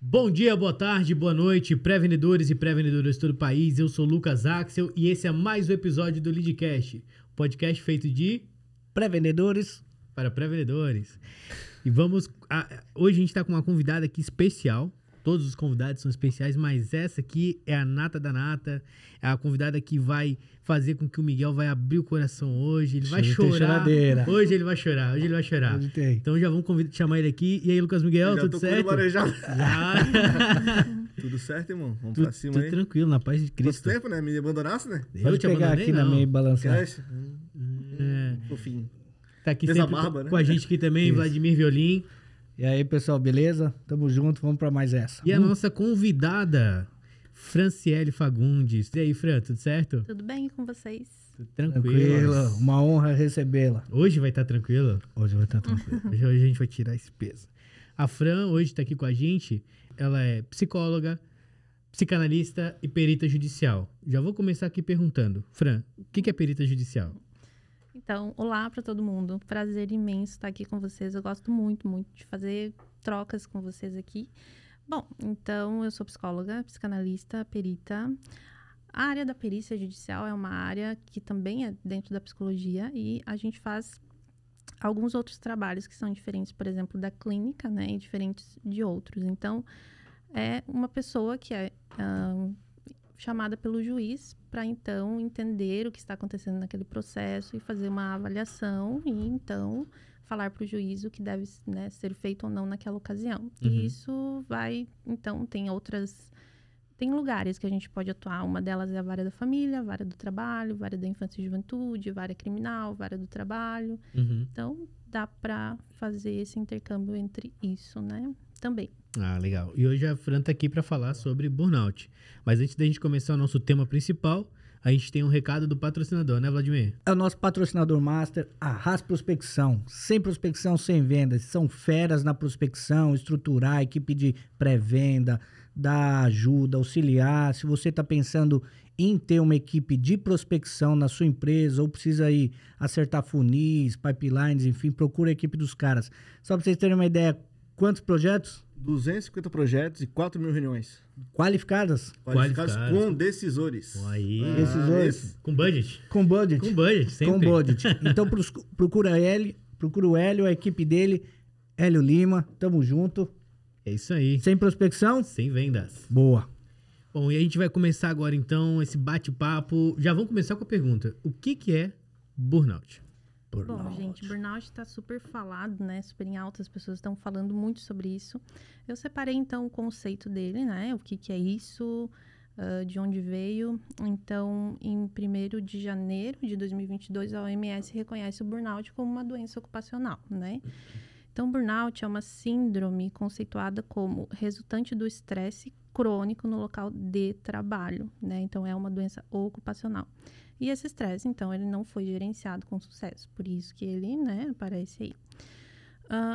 Bom dia, boa tarde, boa noite, pré-vendedores e pré-vendedoras de todo o país. Eu sou Lucas Axel e esse é mais um episódio do Leadcast, podcast feito de pré-vendedores para pré-vendedores. E hoje a gente está com uma convidada aqui especial. Todos os convidados são especiais, mas essa aqui é a nata da nata. É a convidada que vai fazer com que o Miguel vai abrir o coração hoje. Ele vai chorar. Hoje ele vai chorar. Hoje tem. Então já vamos chamar ele aqui. E aí, Lucas Miguel, já tudo certo? Tudo certo, irmão? Vamos tudo, pra cima tudo aí. Tranquilo, na paz de Cristo. Quanto tempo, né? Me abandonasse, né? Eu Pode te pegar abandonei, aqui não. na meia e balançar. Fofinho. Tá aqui Fez a sempre barba, né? com a gente aqui também, Isso. Vladimir Violim. E aí, pessoal, beleza? Tamo junto, vamos pra mais essa. E a nossa convidada, Franciele Fagundes. E aí, Fran, tudo certo? Tudo bem com vocês? Tudo tranquilo. Tranquila, uma honra recebê-la. Hoje vai estar tranquilo? Hoje vai estar tranquilo. Hoje a gente vai tirar esse peso. A Fran hoje está aqui com a gente. Ela é psicóloga, psicanalista e perita judicial. Já vou começar aqui perguntando. Fran, o que é perita judicial? Então, olá para todo mundo. Prazer imenso estar aqui com vocês. Eu gosto muito, muito de fazer trocas com vocês aqui. Bom, então eu sou psicóloga, psicanalista, perita. A área da perícia judicial é uma área que também é dentro da psicologia e a gente faz alguns outros trabalhos que são diferentes, por exemplo, da clínica, né, e diferentes de outros. Então, é uma pessoa que é chamada pelo juiz para, então, entender o que está acontecendo naquele processo e fazer uma avaliação e, então, falar para o juiz o que deve, né, ser feito ou não naquela ocasião. Uhum. E isso vai, então, tem lugares que a gente pode atuar. Uma delas é a vara da família, a vara do trabalho, a vara da infância e juventude, vara criminal, vara do trabalho. Uhum. Então, dá para fazer esse intercâmbio entre isso, né? Também. Ah, legal. E hoje a Fran tá aqui para falar sobre burnout. Mas antes da gente começar o nosso tema principal, a gente tem um recado do patrocinador, né, Vladimir? É o nosso patrocinador master, a Haas Prospecção. Sem prospecção, sem vendas. São feras na prospecção, estruturar, equipe de pré-venda, dar ajuda, auxiliar. Se você está pensando em ter uma equipe de prospecção na sua empresa ou precisa aí acertar funis, pipelines, enfim, procura a equipe dos caras. Só para vocês terem uma ideia, quantos projetos? 250 projetos e 4 mil reuniões. Qualificadas? Qualificados com decisores. Aí. Decisores. Com budget. Com budget. Com budget, sempre. Com budget. Então procura o Hélio, a equipe dele, Hélio Lima, tamo junto. É isso aí. Sem prospecção? Sem vendas. Boa. Bom, e a gente vai começar agora, então, esse bate-papo. Já vamos começar com a pergunta. O que é burnout? Bom, gente, burnout está super falado, né? Super em alta, as pessoas estão falando muito sobre isso. Eu separei, então, o conceito dele, né? O que é isso, de onde veio. Então, em 1º de janeiro de 2022, a OMS reconhece o burnout como uma doença ocupacional, né? Então, burnout é uma síndrome conceituada como resultante do estresse crônico no local de trabalho, né? Então, é uma doença ocupacional. E esse estresse, então, ele não foi gerenciado com sucesso. Por isso que ele, né, aparece aí.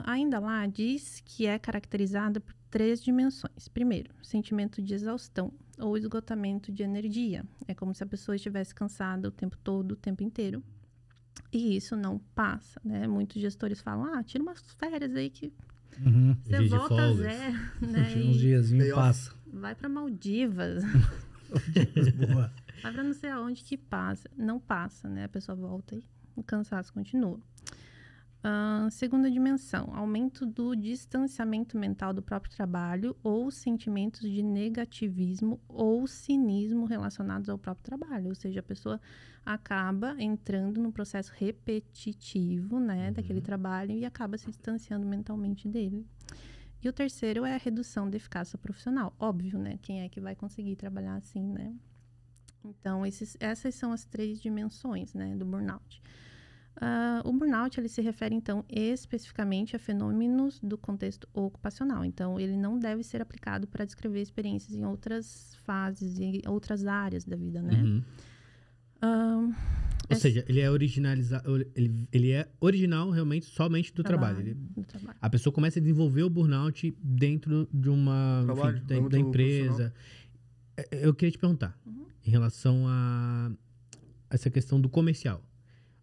Ainda lá, diz que é caracterizada por 3 dimensões. Primeiro, sentimento de exaustão ou esgotamento de energia. É como se a pessoa estivesse cansada o tempo todo, o tempo inteiro. E isso não passa, né? Muitos gestores falam, tira umas férias aí que você Dias de volta a folgas. zero, né? Tira uns diazinhos e passa. Vai para Maldivas. Boa. Vai pra não sei aonde que passa. Não passa, né? A pessoa volta e o cansaço continua. Segunda dimensão, aumento do distanciamento mental do próprio trabalho ou sentimentos de negativismo ou cinismo relacionados ao próprio trabalho. Ou seja, a pessoa acaba entrando num processo repetitivo, né, daquele trabalho e acaba se distanciando mentalmente dele. E o terceiro é a redução da eficácia profissional. Óbvio, né? Quem é que vai conseguir trabalhar assim, né? Então, essas são as 3 dimensões, né, do burnout. O burnout, ele se refere, então, especificamente a fenômenos do contexto ocupacional. Então, ele não deve ser aplicado para descrever experiências em outras fases e outras áreas da vida, né? Uhum. Ou seja, ele é ele é original realmente somente do trabalho. Do trabalho. A pessoa começa a desenvolver o burnout dentro de uma da empresa. Eu queria te perguntar em relação a essa questão do comercial.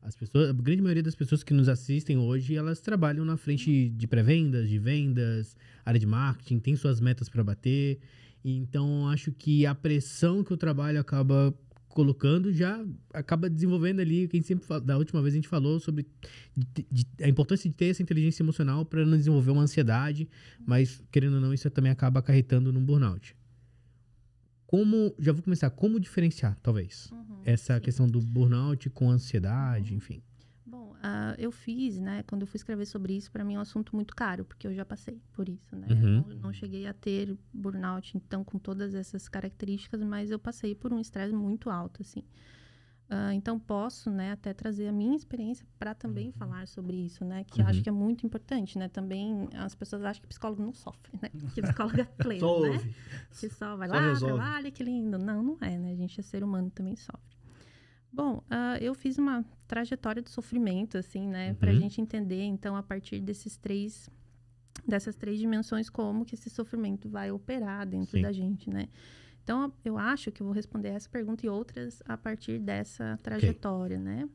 A grande maioria das pessoas que nos assistem hoje, elas trabalham na frente de pré-vendas, de vendas, área de marketing, tem suas metas para bater. Então, acho que a pressão que o trabalho acaba colocando já acaba desenvolvendo ali, quem sempre fala, da última vez a gente falou sobre a importância de ter essa inteligência emocional para não desenvolver uma ansiedade, mas, querendo ou não, isso também acaba acarretando num burnout. Já vou começar, como diferenciar, talvez, essa questão do burnout com ansiedade, enfim. Bom, eu fiz, né, quando eu fui escrever sobre isso, para mim é um assunto muito caro, porque eu já passei por isso, né? Eu não cheguei a ter burnout, então, com todas essas características, mas eu passei por um estresse muito alto, assim. Então, posso, né, até trazer a minha experiência para também falar sobre isso, né? Que eu acho que é muito importante, né? Também, as pessoas acham que psicólogo não sofre, né? Que psicólogo é pleno, Só né? ouve. Que só vai Só lá, resolve. trabalha, que lindo. Não é, né? A gente é ser humano, também sofre. Bom, eu fiz uma trajetória de sofrimento, assim, né? Pra gente entender, então, a partir dessas três dimensões, como que esse sofrimento vai operar dentro da gente, né? Então, eu acho que eu vou responder essa pergunta e outras a partir dessa trajetória, né?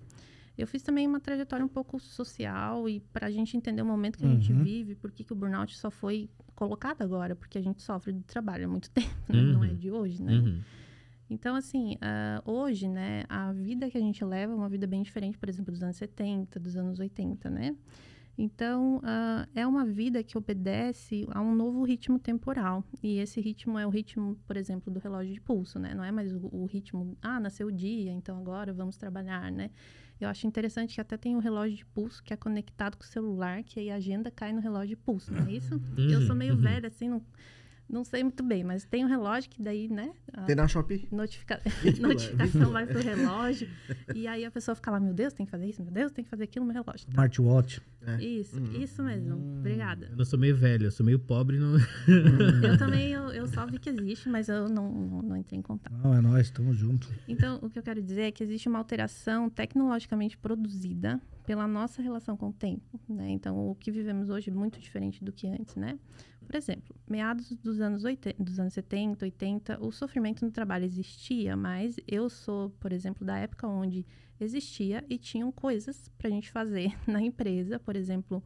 Eu fiz também uma trajetória um pouco social e para a gente entender o momento que a gente vive, por que o burnout só foi colocado agora, porque a gente sofre do trabalho há muito tempo, né? Não é de hoje, né? Então, assim, hoje, né, a vida que a gente leva é uma vida bem diferente, por exemplo, dos anos 70, dos anos 80, né? Então, é uma vida que obedece a um novo ritmo temporal. E esse ritmo é o ritmo, por exemplo, do relógio de pulso, né? Não é mais o ritmo, nasceu o dia, então agora vamos trabalhar, né? Eu acho interessante que até tem um relógio de pulso que é conectado com o celular, que aí a agenda cai no relógio de pulso, não é isso? Eu sou meio velha, assim, não sei muito bem, mas tem um relógio que daí, né? Tem na Shopee? Notificação vai pro relógio. E aí a pessoa fica lá, meu Deus, tem que fazer isso, meu Deus, tem que fazer aquilo no meu relógio. Smartwatch. Isso mesmo. Obrigada. Eu não sou meio velho, eu sou meio pobre. Não... Eu também, eu só vi que existe, mas eu não entrei em contato. Não, é nóis, estamos juntos. Então, o que eu quero dizer é que existe uma alteração tecnologicamente produzida pela nossa relação com o tempo, né? Então, o que vivemos hoje é muito diferente do que antes, né? Por exemplo, meados dos anos 70, 80, o sofrimento no trabalho existia, mas eu sou, por exemplo, da época onde existia e tinham coisas para a gente fazer na empresa. Por exemplo,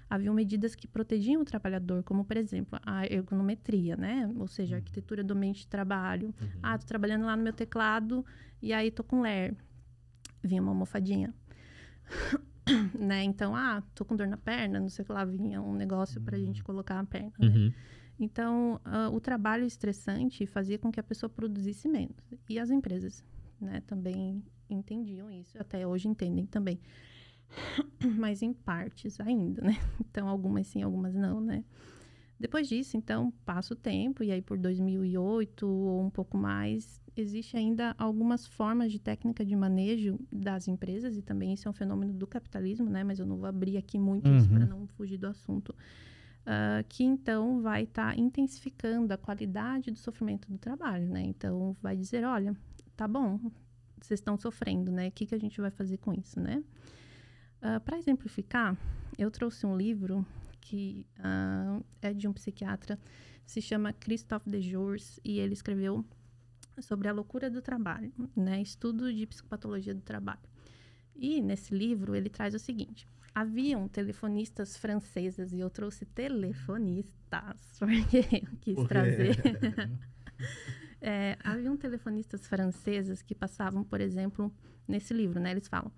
haviam medidas que protegiam o trabalhador, como, por exemplo, a ergonometria, né? Ou seja, a arquitetura do ambiente de trabalho. Tô trabalhando lá no meu teclado e aí tô com ler. Vinha uma almofadinha. Né? Então, tô com dor na perna, não sei o que lá, vinha um negócio pra gente colocar a perna, né? Então, o trabalho estressante fazia com que a pessoa produzisse menos. E as empresas, né, também entendiam isso, até hoje entendem também. Mas em partes ainda, né? Então, algumas sim, algumas não, né? Depois disso, então, passa o tempo, e aí por 2008 ou um pouco mais, existe ainda algumas formas de técnica de manejo das empresas, e também isso é um fenômeno do capitalismo, né? Mas eu não vou abrir aqui muito isso para não fugir do assunto. Que então vai estar intensificando a qualidade do sofrimento do trabalho, né? Então, vai dizer, olha, tá bom, vocês estão sofrendo, né? O que a gente vai fazer com isso, né? Para exemplificar, eu trouxe um livro que é de um psiquiatra, se chama Christophe Dejours, e ele escreveu sobre a loucura do trabalho, né? Estudo de psicopatologia do trabalho. E nesse livro ele traz o seguinte: haviam telefonistas francesas, e eu trouxe telefonistas, porque eu quis trazer. Haviam telefonistas francesas que passavam, por exemplo, nesse livro, né? Eles falam,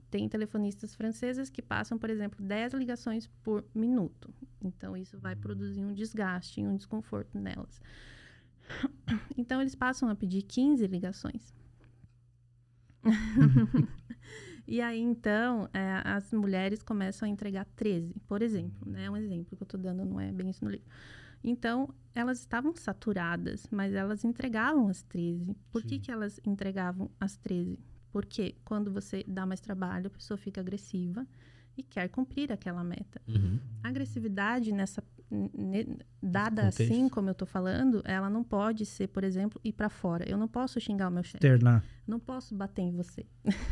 tem telefonistas francesas que passam, por exemplo, 10 ligações por minuto. Então, isso vai produzir um desgaste, um desconforto nelas. Então, eles passam a pedir 15 ligações. E aí, então, as mulheres começam a entregar 13, por exemplo, né? Um exemplo que eu estou dando, não é bem isso no livro. Então, elas estavam saturadas, mas elas entregavam as 13. Por que elas entregavam as 13? Porque quando você dá mais trabalho, a pessoa fica agressiva e quer cumprir aquela meta. A agressividade dada assim, como eu tô falando, ela não pode ser, por exemplo, ir para fora. Eu não posso xingar o meu chefe. Não posso bater em você.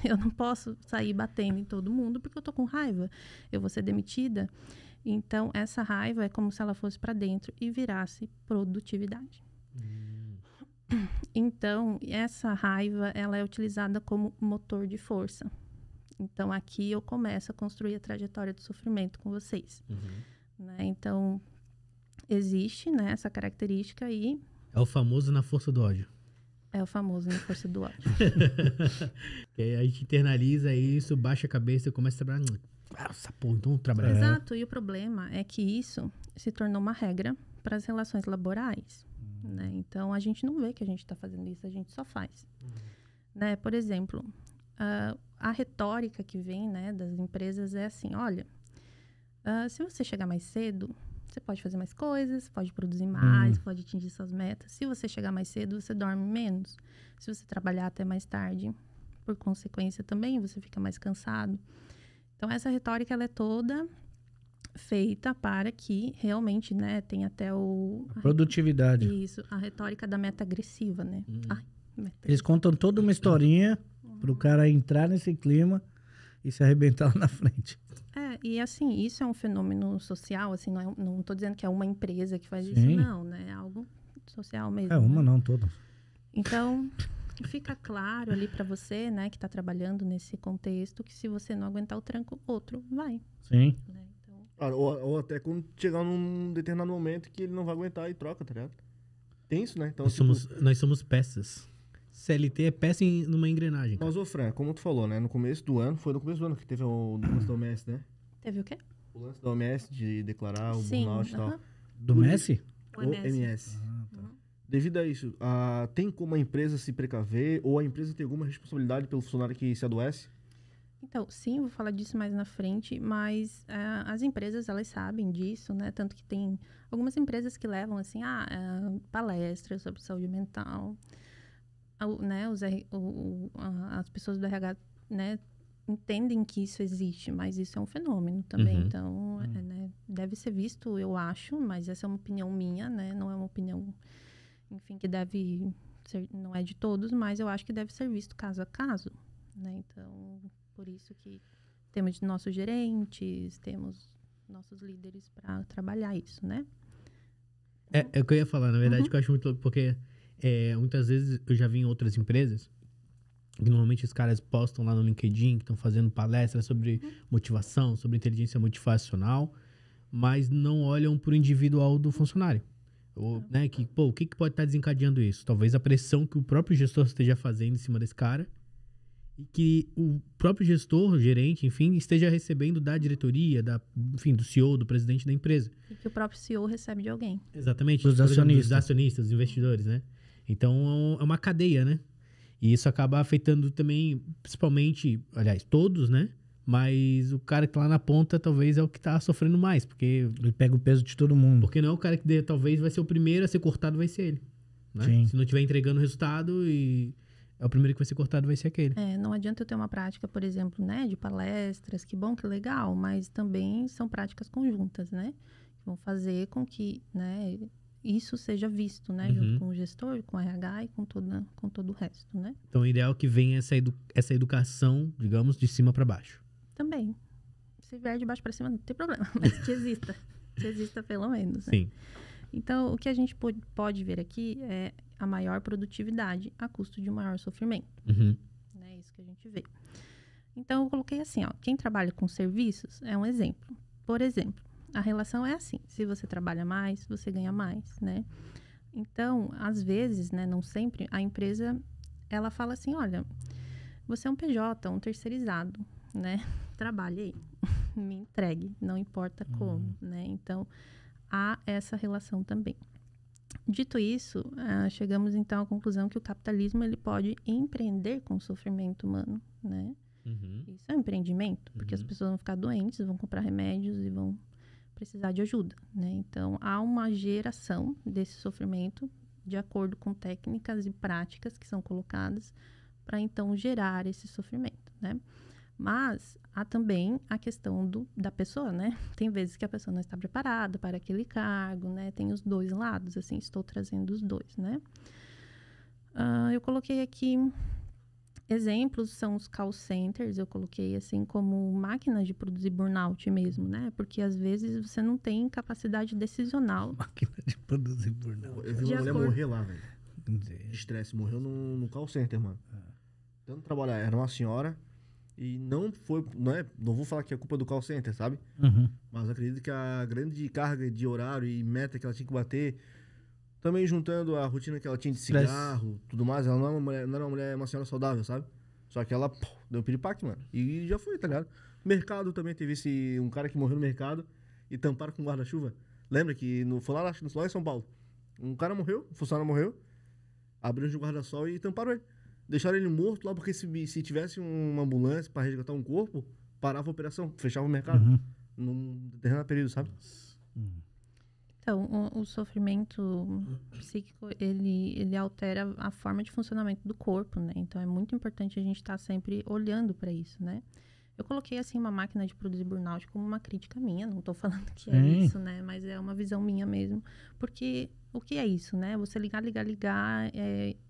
Eu não posso sair batendo em todo mundo porque eu tô com raiva. Eu vou ser demitida. Então, essa raiva é como se ela fosse para dentro e virasse produtividade. Então, essa raiva, ela é utilizada como motor de força. Então, aqui eu começo a construir a trajetória do sofrimento com vocês. Né? Então, existe, né, essa característica aí. É o famoso na força do ódio. É o famoso na força do ódio. Que aí a gente internaliza isso, baixa a cabeça e começa a trabalhar. Essa porra, então trabalhar. Exato, e o problema é que isso se tornou uma regra para as relações laborais. Né? Então, a gente não vê que a gente está fazendo isso, a gente só faz. Né? Por exemplo, a retórica que vem, né, das empresas é assim, olha, se você chegar mais cedo, você pode fazer mais coisas, pode produzir mais, pode atingir suas metas. Se você chegar mais cedo, você dorme menos. Se você trabalhar até mais tarde, por consequência também, você fica mais cansado. Então, essa retórica, ela é toda feita para que realmente, né, tem até a produtividade. Isso, a retórica da meta agressiva, né? Ai, meta Eles contam toda uma historinha pro cara entrar nesse clima e se arrebentar lá na frente. E assim, isso é um fenômeno social, assim, não tô dizendo que é uma empresa que faz Sim. isso, não, né? É algo social mesmo. É uma né? não, todas. Então, fica claro ali para você, né, que tá trabalhando nesse contexto, que se você não aguentar o tranco, outro vai. Sim. Né? Então, Ou até quando chegar num determinado momento que ele não vai aguentar e troca, tá ligado? Tem isso, né? Então, Nós somos peças. CLT é peça numa engrenagem. Mas, ô Fran, como tu falou, né? No começo do ano, foi no começo do ano que teve o lance da OMS, né? teve o quê? O lance da OMS de declarar o Sim, burnout e tal. aham. Do Messi? O O MS. MS. Devido a isso, tem como a empresa se precaver ou a empresa ter alguma responsabilidade pelo funcionário que se adoece? Então, sim, vou falar disso mais na frente, mas as empresas, elas sabem disso, né? Tanto que tem algumas empresas que levam, assim, palestras sobre saúde mental, né? As pessoas do RH, né, entendem que isso existe, mas isso é um fenômeno também. Então, né, deve ser visto, eu acho, mas essa é uma opinião minha, né? Não é uma opinião, enfim, que deve ser, não é de todos, mas eu acho que deve ser visto caso a caso, né? Então, por isso que temos nossos gerentes, temos nossos líderes para trabalhar isso, né? É o que eu ia falar, na verdade, que eu acho muito louco, porque muitas vezes eu já vi em outras empresas, que normalmente os caras postam lá no LinkedIn, que estão fazendo palestras sobre motivação, sobre inteligência motivacional, mas não olham pro individual do funcionário. Né, o que pode estar desencadeando isso? Talvez a pressão que o próprio gestor esteja fazendo em cima desse cara e que o próprio gestor, o gerente, enfim, esteja recebendo da diretoria, enfim, do CEO, do presidente da empresa. E que o próprio CEO recebe de alguém. Exatamente. Dos acionistas. Dos acionistas, dos investidores, né? Então, é uma cadeia, né? E isso acaba afetando também, principalmente, aliás, todos, né? Mas o cara que tá lá na ponta talvez é o que tá sofrendo mais, porque Ele pega o peso de todo mundo. Porque não é o cara que talvez vai ser o primeiro a ser cortado, vai ser ele. Né? Sim. Se não estiver entregando o resultado, e é o primeiro que vai ser cortado, vai ser aquele. Não adianta eu ter uma prática, por exemplo, né, de palestras, que bom, que legal, mas também são práticas conjuntas, né? Que vão fazer com que, né, isso seja visto, né? Junto com o gestor, com o RH e com todo o resto, né? Então, o ideal é que venha essa educação, digamos, de cima para baixo. Também. Se vier de baixo para cima, não tem problema, mas que exista. Que exista pelo menos, né? Sim. Então, o que a gente pode ver aqui é a maior produtividade a custo de um maior sofrimento. É isso que a gente vê. Então, eu coloquei assim, ó, quem trabalha com serviços é um exemplo. Por exemplo, a relação é assim, se você trabalha mais, você ganha mais, né? Então, às vezes, né, não sempre, a empresa, ela fala assim, olha, você é um PJ, um terceirizado, né? Trabalhe aí, me entregue, não importa como, né? Então, há essa relação também. Dito isso, chegamos então à conclusão que o capitalismo ele pode empreender com o sofrimento humano, né? Isso é um empreendimento, porque as pessoas vão ficar doentes, vão comprar remédios e vão precisar de ajuda, né? Então, há uma geração desse sofrimento de acordo com técnicas e práticas que são colocadas para então gerar esse sofrimento, né? Mas há também a questão da pessoa, né? Tem vezes que a pessoa não está preparada para aquele cargo, né? Tem os dois lados, assim, estou trazendo os dois, né? Eu coloquei aqui exemplos, são os call centers, eu coloquei assim como máquinas de produzir burnout mesmo, né? Porque às vezes você não tem capacidade decisional. Máquina de produzir burnout. Eu vi uma mulher morrer lá, velho. De estresse, morreu no call center, mano. Tanto trabalhar, era uma senhora, E não vou falar que é culpa do call center, sabe? Uhum. Mas acredito que a grande carga de horário e meta que ela tinha que bater, também juntando a rotina que ela tinha de Stress. cigarro, tudo mais, ela não era uma mulher, uma senhora saudável, sabe? Só que ela deu piripaque, mano. E já foi, tá ligado? Mercado também teve um cara que morreu no mercado e tamparam com guarda-chuva. Lembra que foi lá em São Paulo. Um cara morreu, um funcionário morreu, abriram de guarda-sol e tamparam ele. Deixaram ele morto lá, porque se tivesse uma ambulância pra resgatar um corpo, parava a operação, fechava o mercado. Uhum. Num determinado período, sabe? Então, o sofrimento psíquico, ele altera a forma de funcionamento do corpo, né? Então, é muito importante a gente estar sempre olhando para isso, né? Eu coloquei, assim, uma máquina de produzir burnout como uma crítica minha, não estou falando que é isso, né? Mas é uma visão minha mesmo. Porque o que é isso, né? Você ligar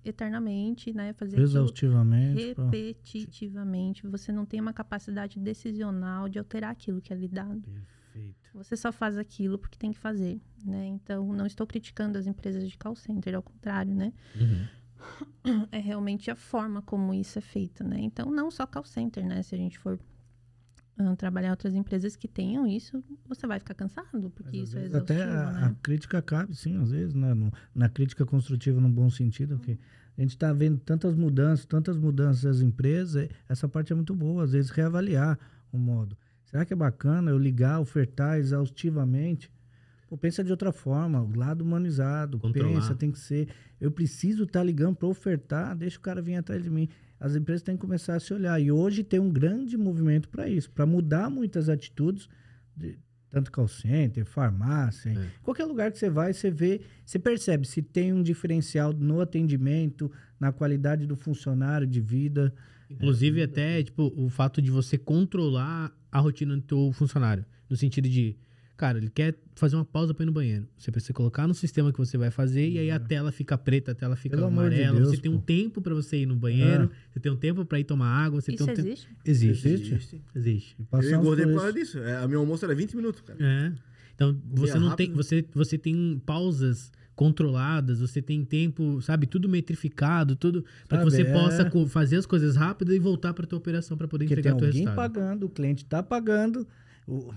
eternamente, né? Fazer Exaustivamente. repetitivamente. Você não tem uma capacidade decisional de alterar aquilo que é lhe dado. Perfeito. Você só faz aquilo porque tem que fazer, né? Então, não estou criticando as empresas de call center, ao contrário, né? É realmente a forma como isso é feito, né? Então, não só call center, né? Se a gente for trabalhar em outras empresas que tenham isso, você vai ficar cansado, porque isso é exaustivo, até né? a crítica cabe, sim, às vezes, né? Na crítica construtiva, no bom sentido, que a gente está vendo tantas mudanças das empresas, essa parte é muito boa, às vezes reavaliar o modo. Será que é bacana eu ligar, ofertar exaustivamente? Pô, pensa de outra forma, o lado humanizado, pensa, tem que ser, eu preciso estar ligando para ofertar, deixa o cara vir atrás de mim. As empresas têm que começar a se olhar, e hoje tem um grande movimento para isso, para mudar muitas atitudes, tanto call center, farmácia, qualquer lugar que você vai, você percebe se tem um diferencial no atendimento, na qualidade do funcionário, de vida. Inclusive, até, tipo, o fato de você controlar a rotina do teu funcionário. No sentido de, cara, ele quer fazer uma pausa pra ir no banheiro. Você precisa colocar no sistema que você vai fazer e aí a tela fica preta, a tela fica amarela. Você tem um tempo pra você ir no banheiro, você tem um tempo pra ir tomar água. Você Isso tem um existe? Existe. Eu engordei por causa disso. A minha almoço era 20 minutos, cara. Então, você não tem, você tem pausas controladas, você tem tempo, sabe, tudo metrificado, tudo para que você possa fazer as coisas rápido e voltar para tua operação para poder entregar teu resultado. Tem alguém pagando, o cliente está pagando,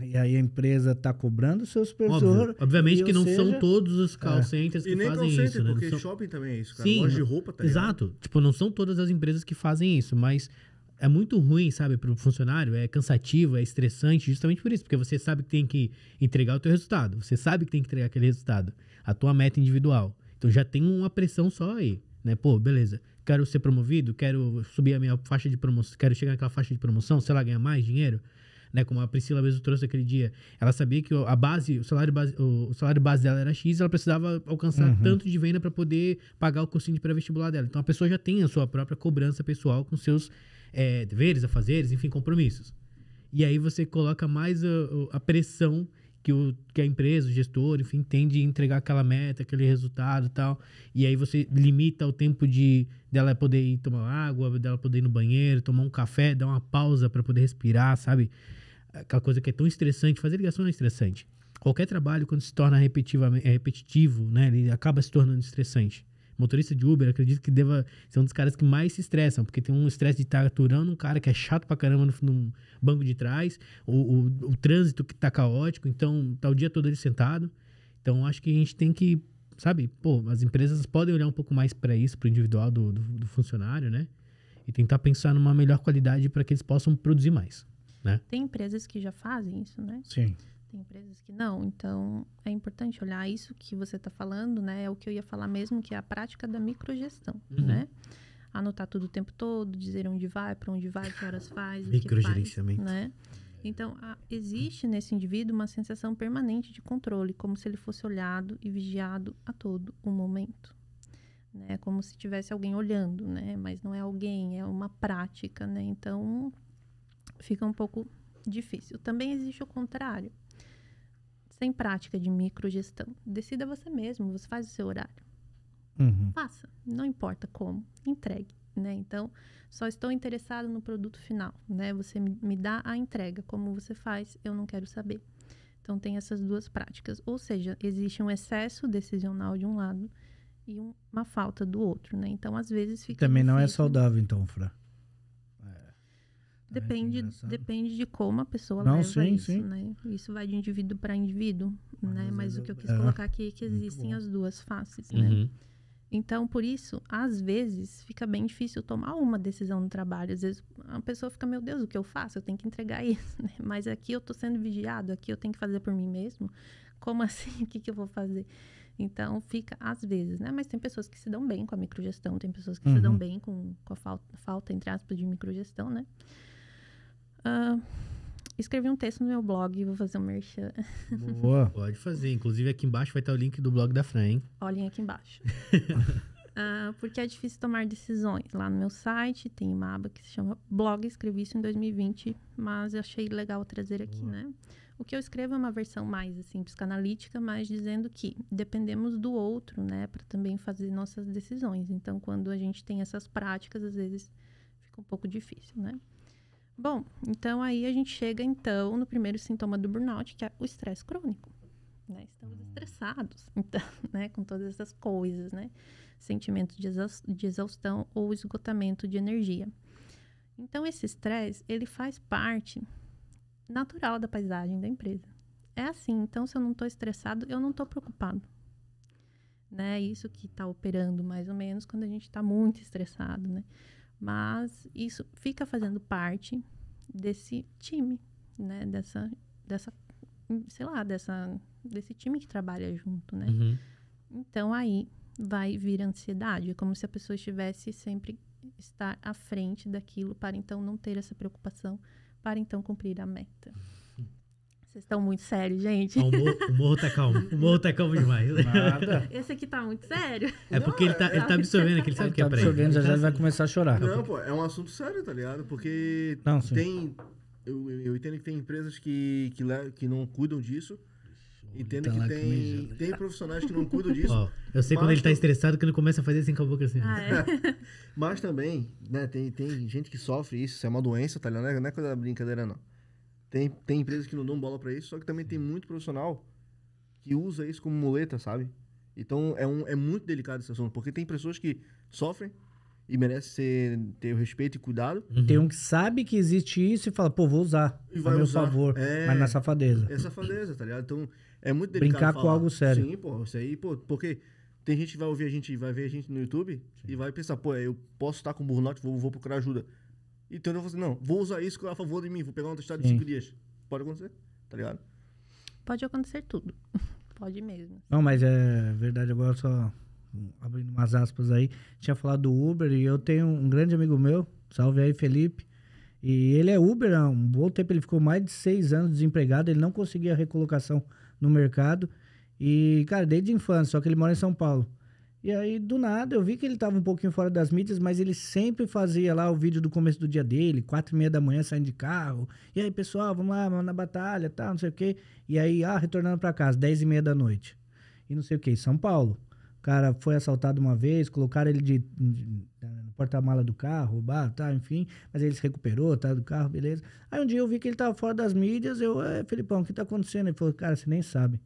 e aí a empresa está cobrando o seu supervisor. Obviamente que não são todos os call centers que fazem call center, isso, né? Porque shopping também é isso, cara. Sim, loja de roupa também. Exato. Tipo, não são todas as empresas que fazem isso, mas é muito ruim, sabe, para o funcionário, é cansativo, é estressante, justamente por isso, porque você sabe que tem que entregar o teu resultado, você sabe que tem que entregar aquele resultado, a tua meta individual. Então já tem uma pressão só aí, né? Pô, beleza, quero ser promovido, quero subir a minha faixa de promoção, quero chegar naquela faixa de promoção, sei lá, ganhar mais dinheiro, né? Como a Priscila mesmo trouxe aquele dia, ela sabia que o salário base dela era X, ela precisava alcançar tanto de venda para poder pagar o cursinho de pré-vestibular dela. Então a pessoa já tem a sua própria cobrança pessoal com seus deveres, afazeres, enfim, compromissos. E aí você coloca mais a pressão que a empresa, o gestor, enfim, tem de entregar aquela meta, aquele resultado e tal. E aí você limita o tempo dela poder ir tomar água, dela poder ir no banheiro, tomar um café, dar uma pausa para poder respirar, sabe? Aquela coisa que é tão estressante. Fazer ligação é estressante. Qualquer trabalho, quando se torna repetitivo, né? Ele acaba se tornando estressante. Motorista de Uber, acredito que deva ser um dos caras que mais se estressam, porque tem um estresse de estar aturando um cara que é chato pra caramba no banco de trás, o trânsito que tá caótico, então tá o dia todo ele sentado. Então acho que a gente tem que, sabe, as empresas podem olhar um pouco mais para isso, pro individual do funcionário, né? E tentar pensar numa melhor qualidade para que eles possam produzir mais, né? Tem empresas que já fazem isso, né? Sim. Tem empresas que não, então é importante olhar isso que você está falando, né? É o que eu ia falar mesmo, que é a prática da microgestão, né? Anotar tudo o tempo todo, dizer onde vai, para onde vai, que horas faz, o que faz, Microgerenciamento. né? Então, existe nesse indivíduo uma sensação permanente de controle, como se ele fosse olhado e vigiado a todo o momento, né? Como se tivesse alguém olhando, né? Mas não é alguém, é uma prática, né? Então, fica um pouco difícil. Também existe o contrário. Sem prática de microgestão. Decida você mesmo, você faz o seu horário. Faça, não importa como, entregue, né? Então, só estou interessado no produto final, né? Você me dá a entrega, como você faz, eu não quero saber. Então, tem essas duas práticas. Ou seja, existe um excesso decisional de um lado e uma falta do outro, né? Então, às vezes fica Também difícil. não é saudável, então, Fra. Depende de como a pessoa Não, leva sim, isso, sim. né? Isso vai de indivíduo para indivíduo, né? às Mas vezes o que eu quis é colocar aqui é que muito existem bom. as duas faces, né? Uhum. Então, por isso, às vezes, fica bem difícil tomar uma decisão no trabalho. Às vezes, a pessoa fica, meu Deus, o que eu faço? Eu tenho que entregar isso, né? Mas aqui eu tô sendo vigiado, aqui eu tenho que fazer por mim mesmo. Como assim? O que eu vou fazer? Então, fica às vezes, né? Mas tem pessoas que se dão bem com a microgestão, tem pessoas que se dão bem com a falta, entre aspas, de microgestão, né? Escrevi um texto no meu blog, vou fazer um merchan. Boa. Pode fazer. Inclusive, aqui embaixo vai estar o link do blog da Fran, hein? Olhem aqui embaixo. Porque é difícil tomar decisões. Lá no meu site tem uma aba que se chama blog. Escrevi isso em 2020, mas eu achei legal trazer aqui, né? O que eu escrevo é uma versão mais, assim, psicanalítica, mas dizendo que dependemos do outro, né? Para também fazer nossas decisões. Então, quando a gente tem essas práticas, às vezes fica um pouco difícil, né? Bom, então aí a gente chega, então, no primeiro sintoma do burnout, que é o estresse crônico. Né? Estamos estressados, então, né? Com todas essas coisas, né? Sentimento de exaustão ou esgotamento de energia. Então, esse estresse, ele faz parte natural da paisagem da empresa. É assim, então, se eu não estou estressado, eu não estou preocupado. Né? Isso que está operando, mais ou menos, quando a gente está muito estressado, né? Mas isso fica fazendo parte desse time, né? Desse time que trabalha junto, né? Uhum. Então, aí vai vir ansiedade. É como se a pessoa estivesse sempre estar à frente daquilo para, então, não ter essa preocupação, para, então, cumprir a meta. Vocês estão muito sérios, gente. O morro tá calmo. O morro tá calmo demais. Nada. Esse aqui tá muito sério. É porque ele tá absorvendo, que ele sabe que é Tá pra ele. absorvendo, já vai começar a chorar. Não, pô, é um assunto sério, tá ligado? Porque Não, sim. tem... Eu entendo que tem empresas que não cuidam disso. Entendo Tá que lá tem profissionais que não cuidam disso. Ó, eu sei quando Mas ele tá estressado, que ele começa a fazer assim com a boca assim. Mas também, né, tem gente que sofre isso é uma doença, tá ligado? Não é coisa da brincadeira, não. Tem empresas que não dão bola pra isso, só que também tem muito profissional que usa isso como muleta, sabe? Então, é muito delicado esse assunto, porque tem pessoas que sofrem e merecem ter o respeito e cuidado. Tem um que sabe que existe isso e fala, pô, vou usar E a vai meu usar. favor, mas na safadeza. É safadeza, tá ligado? Então, é muito delicado Brincar com falar. algo sério. Sim, pô, isso aí, pô, porque tem gente que vai ouvir a gente, vai ver a gente no YouTube e vai pensar, pô, eu posso estar com burnout, vou procurar ajuda. Então eu vou fazer, não, vou usar isso a favor de mim, vou pegar um atestado de 5 dias. Pode acontecer, tá ligado? Pode acontecer tudo. Pode mesmo. Não, mas é verdade, agora só abrindo umas aspas aí, tinha falado do Uber e eu tenho um grande amigo meu, salve aí, Felipe, e ele é Uber há um bom tempo, ele ficou mais de 6 anos desempregado, ele não conseguia recolocação no mercado e, cara, desde a infância, só que ele mora em São Paulo. E aí, do nada, eu vi que ele tava um pouquinho fora das mídias, mas ele sempre fazia lá o vídeo do começo do dia dele, 4h30 da manhã, saindo de carro. E aí, pessoal, vamos lá, vamos na batalha, tal, não sei o quê. E aí, retornando pra casa, 10h30 da noite. E não sei o quê, São Paulo. O cara foi assaltado uma vez, colocaram ele no porta-mala do carro, roubaram, tá, enfim. Mas ele se recuperou, tá, do carro, beleza. Aí um dia eu vi que ele tava fora das mídias, Felipão, o que tá acontecendo? Ele falou, cara, você nem sabe.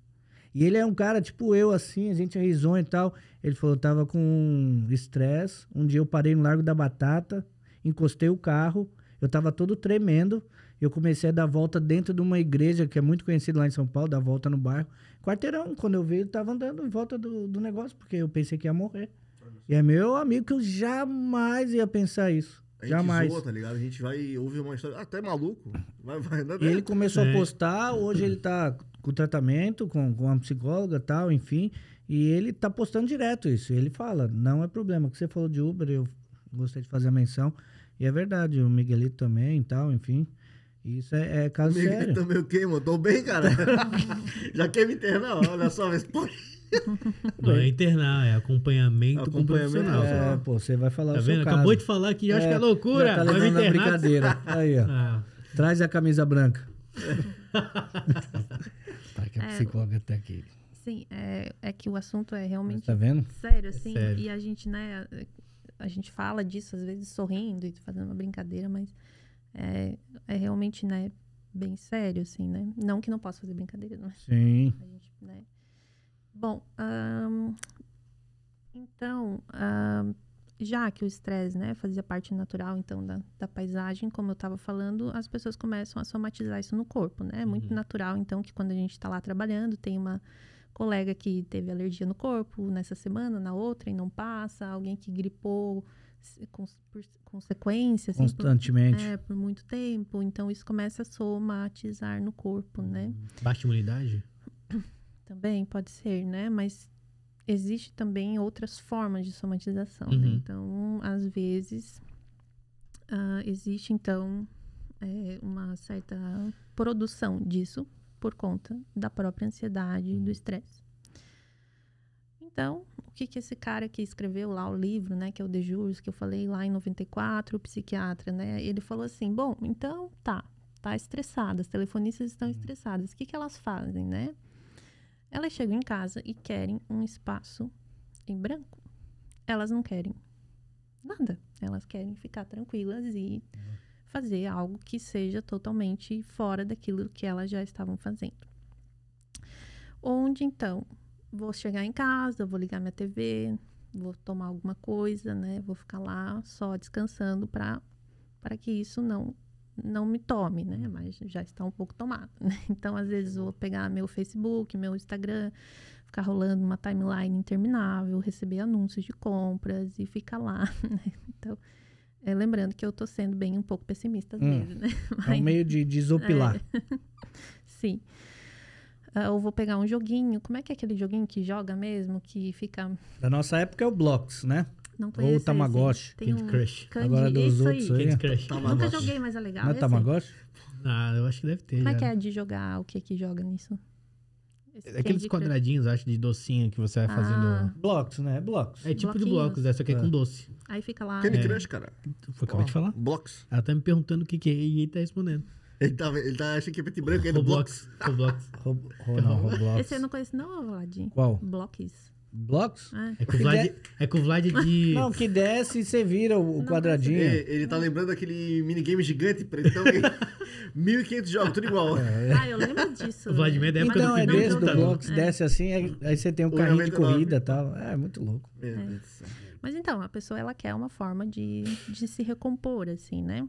E ele é um cara, tipo eu, assim, a gente é risonho e tal. Ele falou, eu tava com estresse. Um dia eu parei no Largo da Batata, encostei o carro, eu tava todo tremendo. Eu comecei a dar volta dentro de uma igreja que é muito conhecida lá em São Paulo, dar volta no bairro. Quarteirão, quando eu vi, ele tava andando em volta do negócio, porque eu pensei que ia morrer. E é meu amigo que eu jamais ia pensar isso. A gente Jamais. zoa, tá ligado? A gente vai ouvir uma história, até maluco. Vai E ele começou a postar, hoje ele tá com tratamento, com uma psicóloga e tal, enfim. E ele tá postando direto isso. Ele fala, não é problema. O que você falou de Uber, eu gostei de fazer a menção. E é verdade, o Miguelito também e tal, enfim. Isso é caso sério. Também o quê, mano? Tô bem, cara. Já quer me internar, olha só. Mas, pô, Não é internar, é acompanhamento com o profissional. É, pô, você vai falar Tá o seu vendo? caso. Acabou de falar que acha que é loucura. Já tá Vai me levando na internar. brincadeira. Aí, ó. Ah, Traz a camisa branca. Tá, que a psicóloga tá aqui. Sim, é que o assunto é realmente Tá vendo? sério, assim. sério. E a gente, né, a gente fala disso, às vezes, sorrindo e fazendo uma brincadeira, mas é realmente, né, bem sério, assim, né? Não que não possa fazer brincadeira, não é? Sim. A gente, né? Bom, então, já que o estresse, né, fazia parte natural, então, da paisagem, como eu estava falando, as pessoas começam a somatizar isso no corpo, né? É muito natural, então, que quando a gente está lá trabalhando, tem uma colega que teve alergia no corpo nessa semana, na outra, e não passa, alguém que gripou por consequência, assim, Constantemente. por muito tempo, então isso começa a somatizar no corpo, né? Baixa imunidade? Também pode ser, né? Mas existe também outras formas de somatização, né? Então, às vezes, existe, então, uma certa produção disso por conta da própria ansiedade e do estresse. Então, o que esse cara que escreveu lá o livro, né, que é o De Jures, que eu falei lá em 94, o psiquiatra, né, ele falou assim, bom, então tá estressada, as telefonistas estão estressadas, o que elas fazem, né? Elas chegam em casa e querem um espaço em branco. Elas não querem nada, elas querem ficar tranquilas e fazer algo que seja totalmente fora daquilo que elas já estavam fazendo. Onde, então, vou chegar em casa, vou ligar minha TV, vou tomar alguma coisa, né? Vou ficar lá só descansando para que isso não me tome, né? Mas já está um pouco tomado, né? Então, às vezes, eu vou pegar meu Facebook, meu Instagram, ficar rolando uma timeline interminável, receber anúncios de compras e ficar lá, né? Então, lembrando que eu tô sendo bem um pouco pessimista às vezes, né? É um meio de desopilar. Sim. Ou vou pegar um joguinho. Como é que é aquele joguinho que joga mesmo, que fica... Da nossa época é o Blocks, né? Não conheço Ou o Tamagotchi. Tem Candy Crush. Agora dos isso outros aí. aí. Candy Crush. Nunca joguei, mas é legal. Não é esse? Tamagotchi? Ah, eu acho que deve ter. Como é já. que é de jogar? O que joga nisso? Esse Aqueles Candy Crush. quadradinhos, acho, de docinho que você vai fazendo. Blocks, né? É Blocks. É tipo de bloquinhos. blocos, só que é com doce. Aí fica lá... Candy Crush, cara. Foi acabei de falar. Blocks. Ela tá me perguntando o que é e ele tá respondendo. Ele tá achando que é preto e branco, é do Blocks. Roblox. Não, Roblox. Esse eu não conheço não, Vladinho. Qual? Blocks. Blocks? É com o Vlad de... Não, que desce e você vira o quadradinho. Ele tá lembrando daquele minigame gigante, pretão. 1.500 jogos, tudo igual. Eu lembro disso. O Vladimir é da época Então, do é primeiro desse do computador. Blocks, desce assim, aí você tem um carrinho de 99. corrida e tal. É, muito louco. Meu Deus do céu. Mas então, a pessoa, ela quer uma forma de se recompor, assim, né?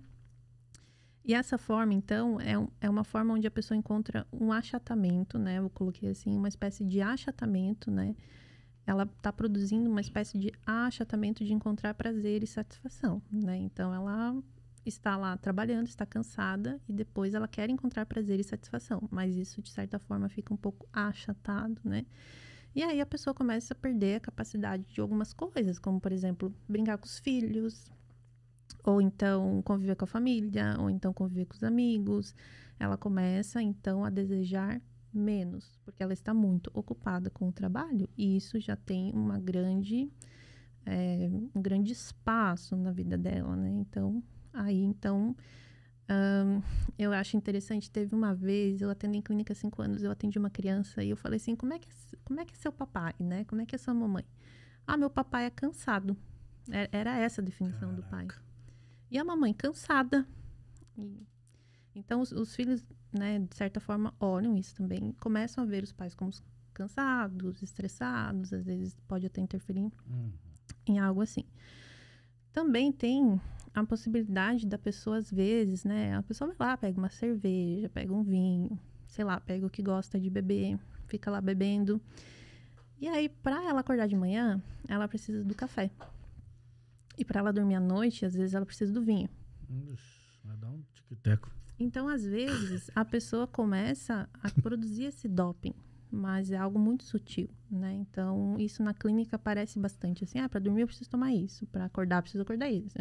E essa forma, então, é uma forma onde a pessoa encontra um achatamento, né? Eu coloquei assim, uma espécie de achatamento, né? Ela está produzindo uma espécie de achatamento de encontrar prazer e satisfação, né? Então, ela está lá trabalhando, está cansada e depois ela quer encontrar prazer e satisfação. Mas isso, de certa forma, fica um pouco achatado, né? E aí a pessoa começa a perder a capacidade de algumas coisas, como, por exemplo, brincar com os filhos, ou então conviver com a família, ou então conviver com os amigos. Ela começa, então, a desejar menos, porque ela está muito ocupada com o trabalho, e isso já tem um grande espaço na vida dela, né? Então, eu acho interessante, teve uma vez, eu atendo em clínica há 5 anos, eu atendi uma criança e eu falei assim, como é que é seu papai, né? Como é que é sua mamãe? Ah, meu papai é cansado. Era essa a definição do pai. E a mamãe cansada. Então, os filhos, né, de certa forma, olham isso também. Começam a ver os pais como cansados, estressados. Às vezes pode até interferir em algo assim. Também tem a possibilidade da pessoa, às vezes, né? A pessoa vai lá, pega uma cerveja, pega um vinho, sei lá, pega o que gosta de beber, fica lá bebendo. E aí, para ela acordar de manhã, ela precisa do café. E para ela dormir à noite, às vezes ela precisa do vinho. Vai dar um tic-teco. Então, às vezes, a pessoa começa a produzir esse doping, mas é algo muito sutil, né? Então, isso na clínica aparece bastante assim, para dormir eu preciso tomar isso, para acordar eu preciso acordar isso,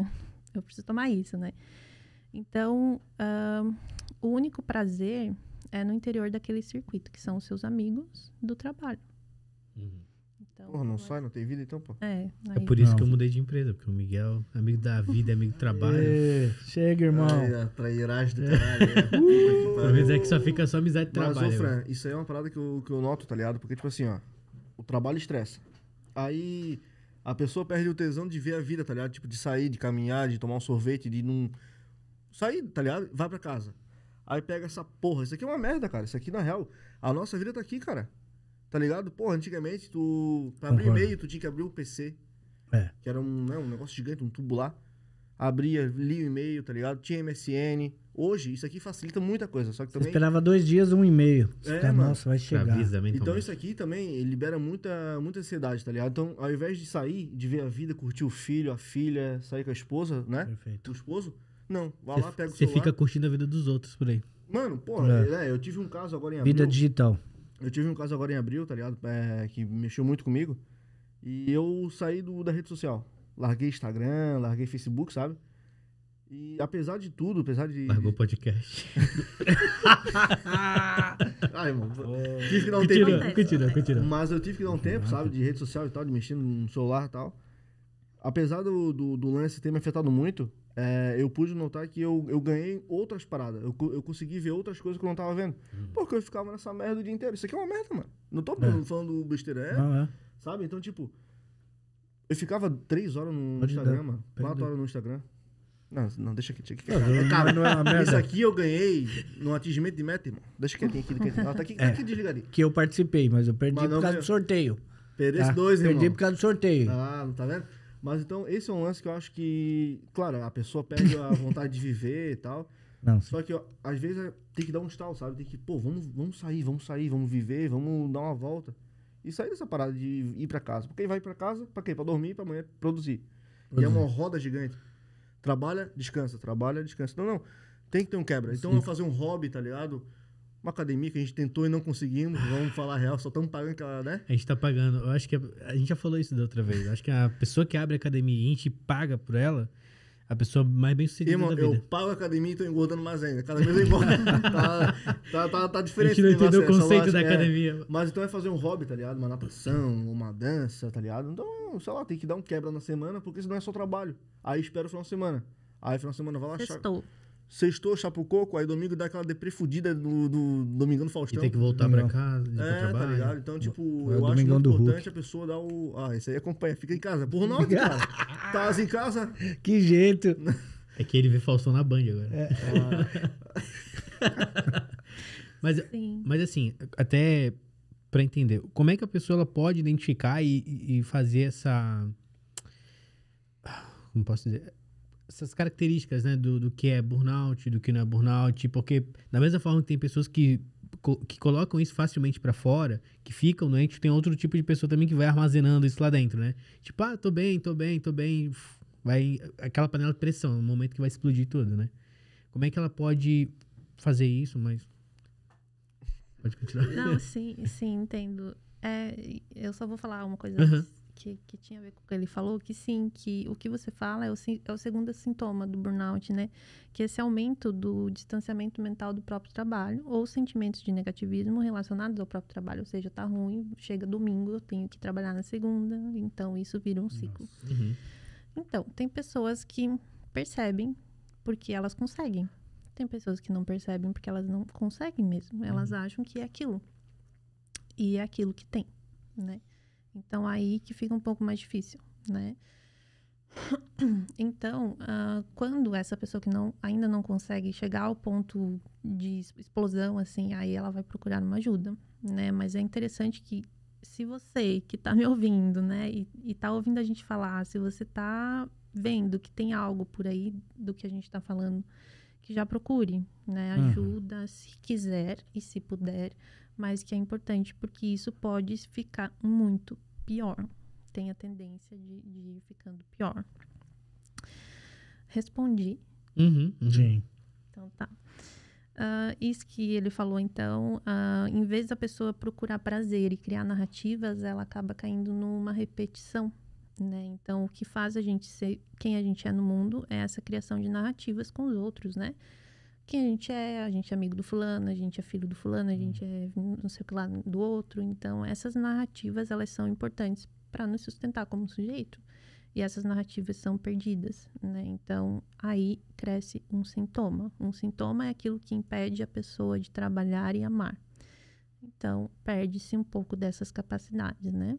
eu preciso tomar isso, né? Então, o único prazer é no interior daquele circuito, que são os seus amigos do trabalho. Então, Porra, não sai, não tem vida então, pô. É por isso Não. que eu mudei de empresa, porque o Miguel, amigo da vida, amigo do trabalho. Chega, irmão. Ai, a trairagem do caralho. Às vezes é que só fica só amizade de Mas, trabalho. ô, velho. Fran, isso aí é uma parada que eu noto, tá ligado? Porque, tipo assim, ó, o trabalho estressa. Aí a pessoa perde o tesão de ver a vida, tá ligado? Tipo, de sair, de caminhar, de tomar um sorvete, de não... Sair, tá ligado? Vai pra casa. Aí pega essa porra. Isso aqui é uma merda, cara. Isso aqui, na real, a nossa vida tá aqui, cara. Tá ligado? Porra, antigamente, pra abrir Concordo. e-mail, tu tinha que abrir o PC. Que era um negócio gigante, um tubo lá. Abria, lia o e-mail, tá ligado? Tinha MSN. Hoje, isso aqui facilita muita coisa, só que Você também... esperava 2 dias, 1 e-mail. Você É, fica, mano. nossa, vai chegar. Então isso aqui também libera muita ansiedade, tá ligado? Então, ao invés de sair, de ver a vida, curtir o filho, a filha, sair com a esposa, né? Perfeito. O esposo, não. Vai lá, pega o Você celular. fica curtindo a vida dos outros por aí. Mano, pô, eu tive um caso agora em abril. Vida digital. Eu tive um caso agora em abril, tá ligado? Que mexeu muito comigo. E eu saí da rede social. Larguei Instagram, larguei Facebook, sabe? E apesar de tudo, apesar de... Largou o podcast. Ai, mano. Tive que dar um tempo. Continua. Mas eu tive que dar um tempo, sabe? De rede social e tal, de mexer no celular e tal. Apesar do lance ter me afetado muito, eu pude notar que eu ganhei outras paradas. Eu consegui ver outras coisas que eu não tava vendo. Porque eu ficava nessa merda o dia inteiro. Isso aqui é uma merda, mano. Não tô falando besteira, Não, sabe? Então, tipo, eu ficava 3 horas no Pode Instagram, dar. mano. Pode 4 dar. horas no Instagram. Não, deixa aqui. Cara, não é uma merda. Isso aqui eu ganhei no atingimento de meta, irmão. Deixa quietinho aqui. Tá aqui desligadinho. Que eu participei, mas eu perdi Mas não por causa ganhou. do sorteio. Perdi Tá? 2, irmão. Perdi por causa do sorteio. Ah, não tá vendo? Mas então, esse é um lance que eu acho que... Claro, a pessoa perde a vontade de viver e tal. Não, Só que, ó, às vezes, tem que dar um estalo, sabe? Tem que, pô, vamos sair, vamos viver, vamos dar uma volta. E sair dessa parada de ir pra casa. Porque vai pra casa, pra quê? Pra dormir, pra amanhã produzir. E é uma roda gigante. Trabalha, descansa. Não. Tem que ter um quebra. Então, vamos fazer um hobby, tá ligado? Uma academia que a gente tentou e não conseguimos. Vamos falar a real, só estamos pagando aquela, né? A gente tá pagando. Eu acho que a gente já falou isso da outra vez. Eu acho que a pessoa que abre a academia e a gente paga por ela, a pessoa mais bem sucedida Irmão, da vida. eu pago a academia e tô engordando mais ainda. Cada vez eu engordo. tá A diferente. gente não esse entendeu o negócio, essa conceito da lógica, academia. Mas então é fazer um hobby, tá ligado? Uma natação, uma dança, tá ligado? Então, sei lá, tem que dar um quebra na semana, porque senão é só trabalho. Aí espera o final de semana. Aí final de semana vai lá... Sextou, chapa o coco, aí domingo dá aquela deprê fudida do Domingão do E Faustão. tem que voltar pra casa, ir pro tá trabalho. ligado? Então, tipo, É o eu acho Domingão muito do importante Hulk. a pessoa dar o... Ah, isso aí acompanha, fica em casa. Por não, cara. Tá em casa... Que jeito. É que ele vê Faustão na Band agora. Mas assim, até pra entender, como é que a pessoa ela pode identificar e fazer essa... Como posso dizer? Essas características, né, do que é burnout, do que não é burnout, porque da mesma forma que tem pessoas que colocam isso facilmente pra fora, que ficam doentes, tem outro tipo de pessoa também que vai armazenando isso lá dentro, né? Tipo, tô bem, vai aquela panela de pressão, um momento que vai explodir tudo, né? Como é que ela pode fazer isso, mas... Pode continuar. Não, sim, entendo. Eu só vou falar uma coisa que tinha a ver com o que ele falou, que sim, que o que você fala é o segundo sintoma do burnout, né? Que esse aumento do distanciamento mental do próprio trabalho ou sentimentos de negativismo relacionados ao próprio trabalho. Ou seja, tá ruim, chega domingo, eu tenho que trabalhar na segunda, então isso vira um ciclo. Então, tem pessoas que percebem porque elas conseguem. Tem pessoas que não percebem porque elas não conseguem mesmo. Elas acham que é aquilo. E é aquilo que tem, né? Então, aí que fica um pouco mais difícil, né? Então, quando essa pessoa que ainda não consegue chegar ao ponto de explosão, assim, aí ela vai procurar uma ajuda, né? Mas é interessante que se você que tá me ouvindo, né? E tá ouvindo a gente falar, se você tá vendo que tem algo por aí do que a gente tá falando, que já procure, né? Ajuda, se quiser e se puder, mas que é importante porque isso pode ficar muito pior. Tem a tendência de ir ficando pior. Respondi. Sim. Então tá. Isso que ele falou, então, em vez da pessoa procurar prazer e criar narrativas, ela acaba caindo numa repetição, né? Então, o que faz a gente ser quem a gente é no mundo é essa criação de narrativas com os outros, né? Quem a gente é amigo do fulano, a gente é filho do fulano, a gente é não sei o que lá do outro. Então, essas narrativas, elas são importantes para nos sustentar como sujeito. E essas narrativas são perdidas, né? Então, aí cresce um sintoma. Um sintoma é aquilo que impede a pessoa de trabalhar e amar. Então, perde-se um pouco dessas capacidades, né?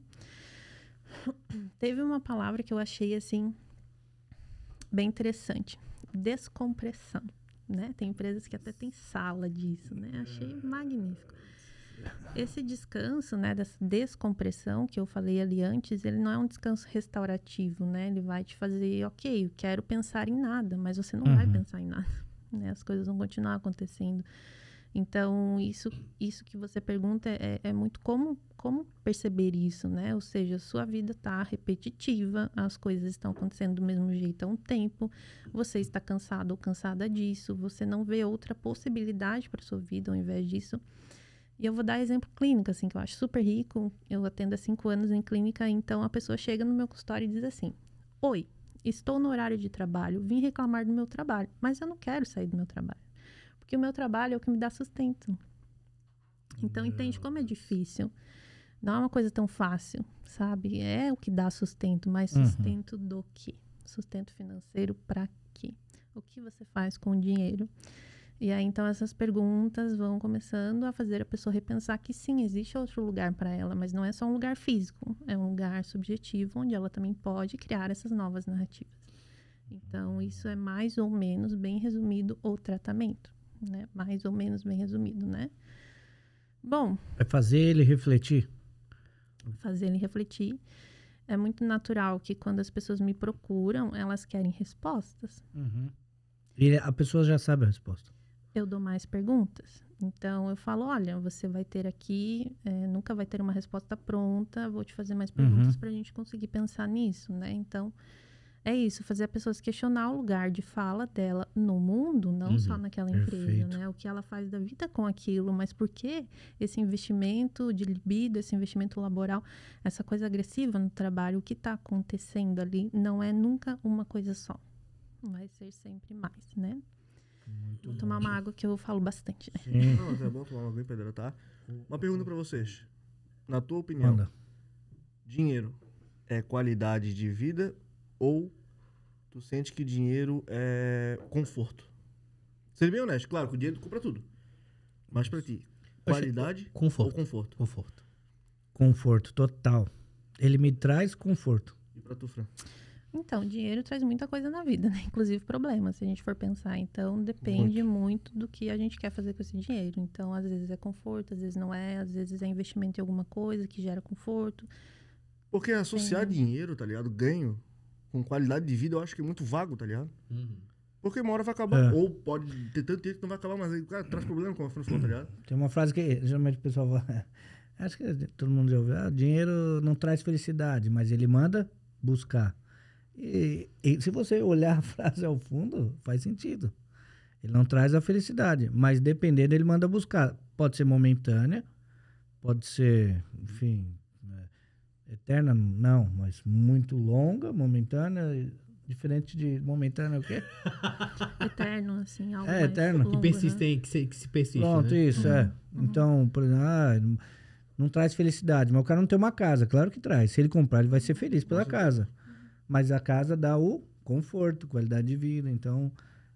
Teve uma palavra que eu achei, assim, bem interessante. Descompressão, né? Tem empresas que até tem sala disso, né? Achei magnífico. esse descanso, né, dessa descompressão que eu falei ali antes, ele não é um descanso restaurativo, né? Ele vai te fazer, ok, eu quero pensar em nada, mas você não vai pensar em nada, né? As coisas vão continuar acontecendo. Então, isso que você pergunta é muito como perceber isso, né? Ou seja, a sua vida está repetitiva, as coisas estão acontecendo do mesmo jeito há um tempo, você está cansado ou cansada disso, você não vê outra possibilidade para sua vida ao invés disso. E eu vou dar exemplo clínico, assim, que eu acho super rico. Eu atendo há 5 anos em clínica, então a pessoa chega no meu consultório e diz assim: oi, estou no horário de trabalho, vim reclamar do meu trabalho, mas eu não quero sair do meu trabalho. Porque o meu trabalho é o que me dá sustento. Então, entende como é difícil. Não é uma coisa tão fácil, sabe? É o que dá sustento, mas sustento do quê? Sustento financeiro para quê? O que você faz com o dinheiro? E aí, então, essas perguntas vão começando a fazer a pessoa repensar que sim, existe outro lugar para ela, mas não é só um lugar físico, é um lugar subjetivo onde ela também pode criar essas novas narrativas. Então, isso é mais ou menos bem resumido o tratamento, né? Mais ou menos bem resumido, né? Bom... É fazer ele refletir. Fazer ele refletir. É muito natural que quando as pessoas me procuram, elas querem respostas. E a pessoa já sabe a resposta. Eu dou mais perguntas. Então, eu falo, olha, você vai ter aqui, nunca vai ter uma resposta pronta, vou te fazer mais perguntas para a gente conseguir pensar nisso, né? Então, é isso, fazer a pessoa se questionar o lugar de fala dela no mundo, não só naquela empresa, né? O que ela faz da vida com aquilo, mas por que esse investimento de libido, esse investimento laboral, essa coisa agressiva no trabalho, o que está acontecendo ali não é nunca uma coisa só. Vai ser sempre mais, né? Vou tomar uma água que eu falo bastante, né? Não, mas é bom tomar uma água, Pedro, tá? Uma pergunta pra vocês. Na tua opinião, Manda. dinheiro é qualidade de vida ou tu sente que dinheiro é conforto? Seja bem honesto, claro que o dinheiro compra tudo. Mas pra ti, qualidade Conforto. ou conforto? Conforto. Conforto total. Ele me traz conforto. E pra tu, Fran? Então, dinheiro traz muita coisa na vida, né? Inclusive problemas, se a gente for pensar. Então, depende muito do que a gente quer fazer com esse dinheiro. Então, às vezes é conforto, às vezes não é. Às vezes é investimento em alguma coisa que gera conforto. Porque associar dinheiro, tá ligado? Ganho com qualidade de vida, eu acho que é muito vago, tá ligado? Porque uma hora vai acabar. Ou pode ter tanto tempo que não vai acabar, mas aí, cara, traz problema, como a Fran falou, tá ligado? Tem uma frase que geralmente o pessoal fala, acho que todo mundo já ouviu, dinheiro não traz felicidade, mas ele manda buscar. E se você olhar a frase ao fundo, faz sentido. Ele não traz a felicidade, mas dependendo, ele manda buscar. Pode ser momentânea, pode ser, enfim, eterna, não, mas muito longa, momentânea, diferente de momentânea, o quê? Eterno, assim, algo É, mais eterno. longo, Que persiste, né? que se persiste, Pronto, né? isso, Então, por exemplo, não traz felicidade, mas o cara não tem uma casa, claro que traz. Se ele comprar, ele vai ser feliz pela casa. Mas a casa dá o conforto, qualidade de vida, então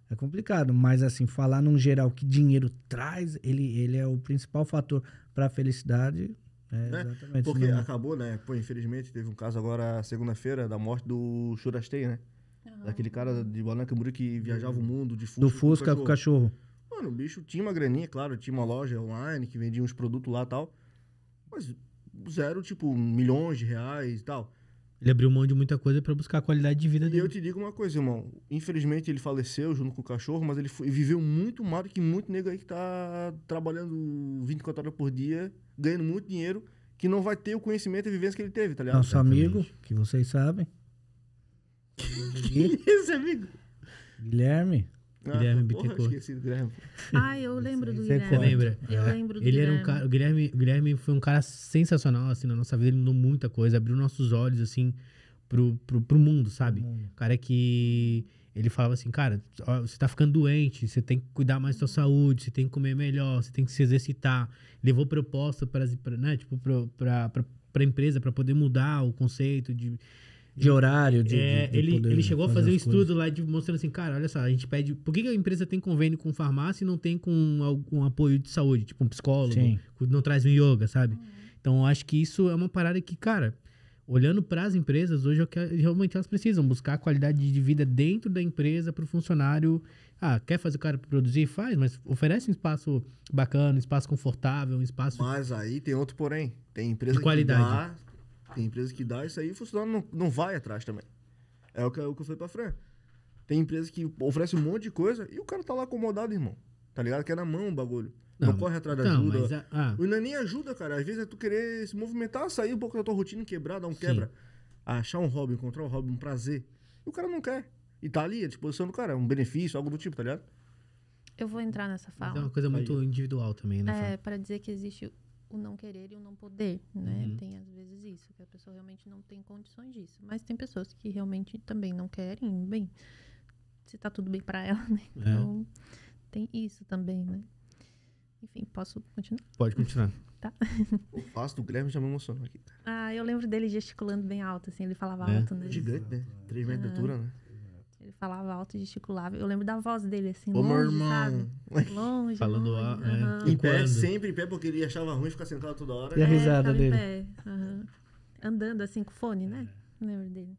é complicado. Mas assim, falar num geral que dinheiro traz, ele é o principal fator para a felicidade. Exatamente. Porque acabou, né? Pô, infelizmente, teve um caso agora, segunda-feira, da morte do Churastei, né? Daquele cara de Balneário Camboriú que viajava o mundo de Fusca. Do Fusca com o cachorro. Mano, o bicho tinha uma graninha, claro, tinha uma loja online que vendia uns produtos lá e tal. Mas zero, tipo, milhões de reais e tal. Ele abriu mão de muita coisa pra buscar a qualidade de vida E dele. eu te digo uma coisa, irmão. Infelizmente ele faleceu junto com o cachorro, mas ele viveu muito mal do que muito nego aí que tá trabalhando 24 horas por dia, ganhando muito dinheiro, que não vai ter o conhecimento e a vivência que ele teve, tá ligado? Nosso amigo, que vocês sabem. Esse amigo. Guilherme. Guilherme porra, Bittencourt. esqueci do Guilherme. Ah, eu lembro do Você Você Guilherme. lembra? Eu lembro do Ele era Guilherme. um cara, o Guilherme foi um cara sensacional, assim, na nossa vida. Ele mudou muita coisa, abriu nossos olhos, assim, pro mundo, sabe? O cara que... Ele falava assim, cara, ó, você tá ficando doente, você tem que cuidar mais da sua saúde, você tem que comer melhor, você tem que se exercitar. Levou proposta pra empresa, pra poder mudar o conceito De horário, de ele poder chegou a fazer fazer um as coisas. estudo lá mostrando assim, cara, olha só, a gente pede... Por que a empresa tem convênio com farmácia e não tem com algum apoio de saúde? Tipo um psicólogo, Sim. não traz um yoga, sabe? Então, eu acho que isso é uma parada que, cara, olhando para as empresas, hoje realmente elas precisam buscar a qualidade de vida dentro da empresa para o funcionário. Quer fazer o cara produzir? Faz, mas oferece um espaço bacana, um espaço confortável, um espaço Mas aí tem outro porém. Tem empresa de qualidade. que dá, tem empresa que dá isso aí e o funcionário não vai atrás também. É o que eu falei pra Fran. Tem empresa que oferece um monte de coisa e o cara tá lá acomodado, irmão. Tá ligado? Que é na mão o bagulho. Não corre atrás da ajuda. Mas O não é nem ajuda, cara. Às vezes é tu querer se movimentar, sair um pouco da tua rotina, quebrar, dar um quebra. Achar um hobby, encontrar um hobby, um prazer. E o cara não quer. E tá ali à disposição do cara. Um benefício, algo do tipo, tá ligado? Eu vou entrar nessa Mas fala. é uma coisa muito individual também, né? Para dizer que existe o não querer e o não poder, né? Tem às vezes isso, que a pessoa realmente não tem condições disso. Mas tem pessoas que realmente também não querem, bem, se tá tudo bem pra ela, né? Então, tem isso também, né? Enfim, posso continuar? Pode continuar. Tá. O faço do Guilherme já me emocionou aqui. Eu lembro dele gesticulando bem alto, assim, ele falava alto, né? Gigante, né? 3 metros de altura, né? Ele falava alto e gesticulava. Eu lembro da voz dele, assim, Ô, longe, meu irmão. sabe? Longe, Falando longe. Em pé, Quando? sempre em pé, porque ele achava ruim ficar sentado toda hora. E a risada ficava em dele? pé, andando assim com fone, né? Lembro dele.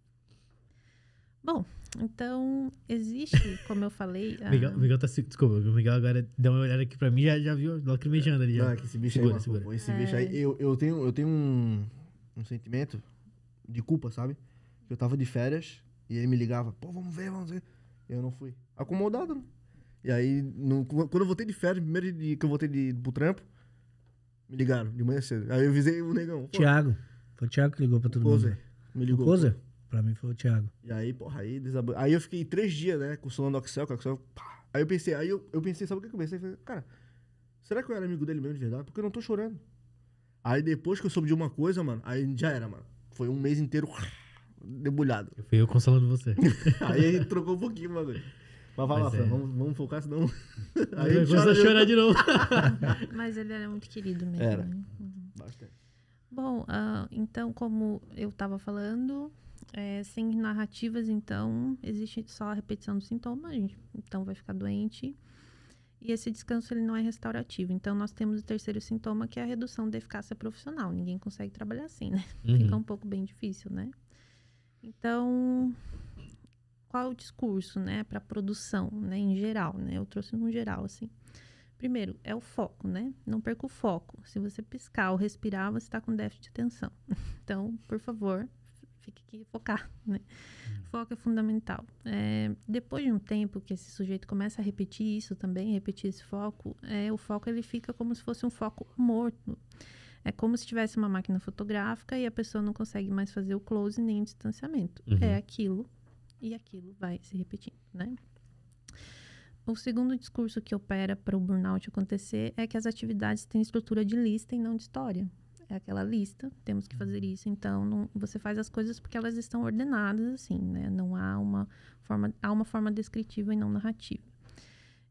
Bom, então, existe, como eu falei... O Miguel tá... Desculpa, o Miguel agora deu uma olhada aqui pra mim já viu lacrimejando ali. Não, é que esse bicho Segura. aí, esse bicho aí, eu tenho um sentimento de culpa, sabe? Eu tava de férias e ele me ligava, pô, vamos ver. Eu não fui. Acomodado, né? E aí, quando eu voltei de férias, primeiro dia que eu voltei pro trampo, me ligaram, de manhã cedo. Aí eu avisei o negão. Thiago. Foi o Thiago que ligou pra todo mundo. Cozer. Me ligou. Cozer? Pra mim foi o Thiago. E aí, porra, aí desabou. Aí eu fiquei 3 dias, né, com o celular do Axel, pá. Aí eu pensei, sabe o que eu pensei? Falei, cara, será que eu era amigo dele mesmo de verdade? Porque eu não tô chorando. Aí depois que eu soube de uma coisa, mano, aí já era, mano. Foi um mês inteiro debulhado. Fui eu consolando você. Aí a gente trocou um pouquinho, mano. Mas vai lá, Fran, vamos focar, senão... Aí a gente começou a chorar de novo. Mas ele era muito querido mesmo. Era. Né? Bastante. Bom, então, como eu estava falando, sem narrativas, então, existe só a repetição do sintoma, a gente então vai ficar doente. E esse descanso, ele não é restaurativo. Então, nós temos o terceiro sintoma, que é a redução da eficácia profissional. Ninguém consegue trabalhar assim, né? Fica um pouco bem difícil, né? Então, qual é o discurso, né, para produção, né, em geral, né? Eu trouxe no geral, assim. Primeiro, é o foco, né? Não perca o foco. Se você piscar ou respirar, você está com déficit de atenção. Então, por favor, fique aqui focado, né? Foco é fundamental. Depois de um tempo que esse sujeito começa a repetir isso também, repetir esse foco, o foco ele fica como se fosse um foco morto. É como se tivesse uma máquina fotográfica e a pessoa não consegue mais fazer o close nem o distanciamento. É aquilo e aquilo vai se repetindo, né? O segundo discurso que opera para o burnout acontecer é que as atividades têm estrutura de lista e não de história. É aquela lista, temos que fazer isso, então você faz as coisas porque elas estão ordenadas assim, né? Não há uma forma descritiva e não narrativa.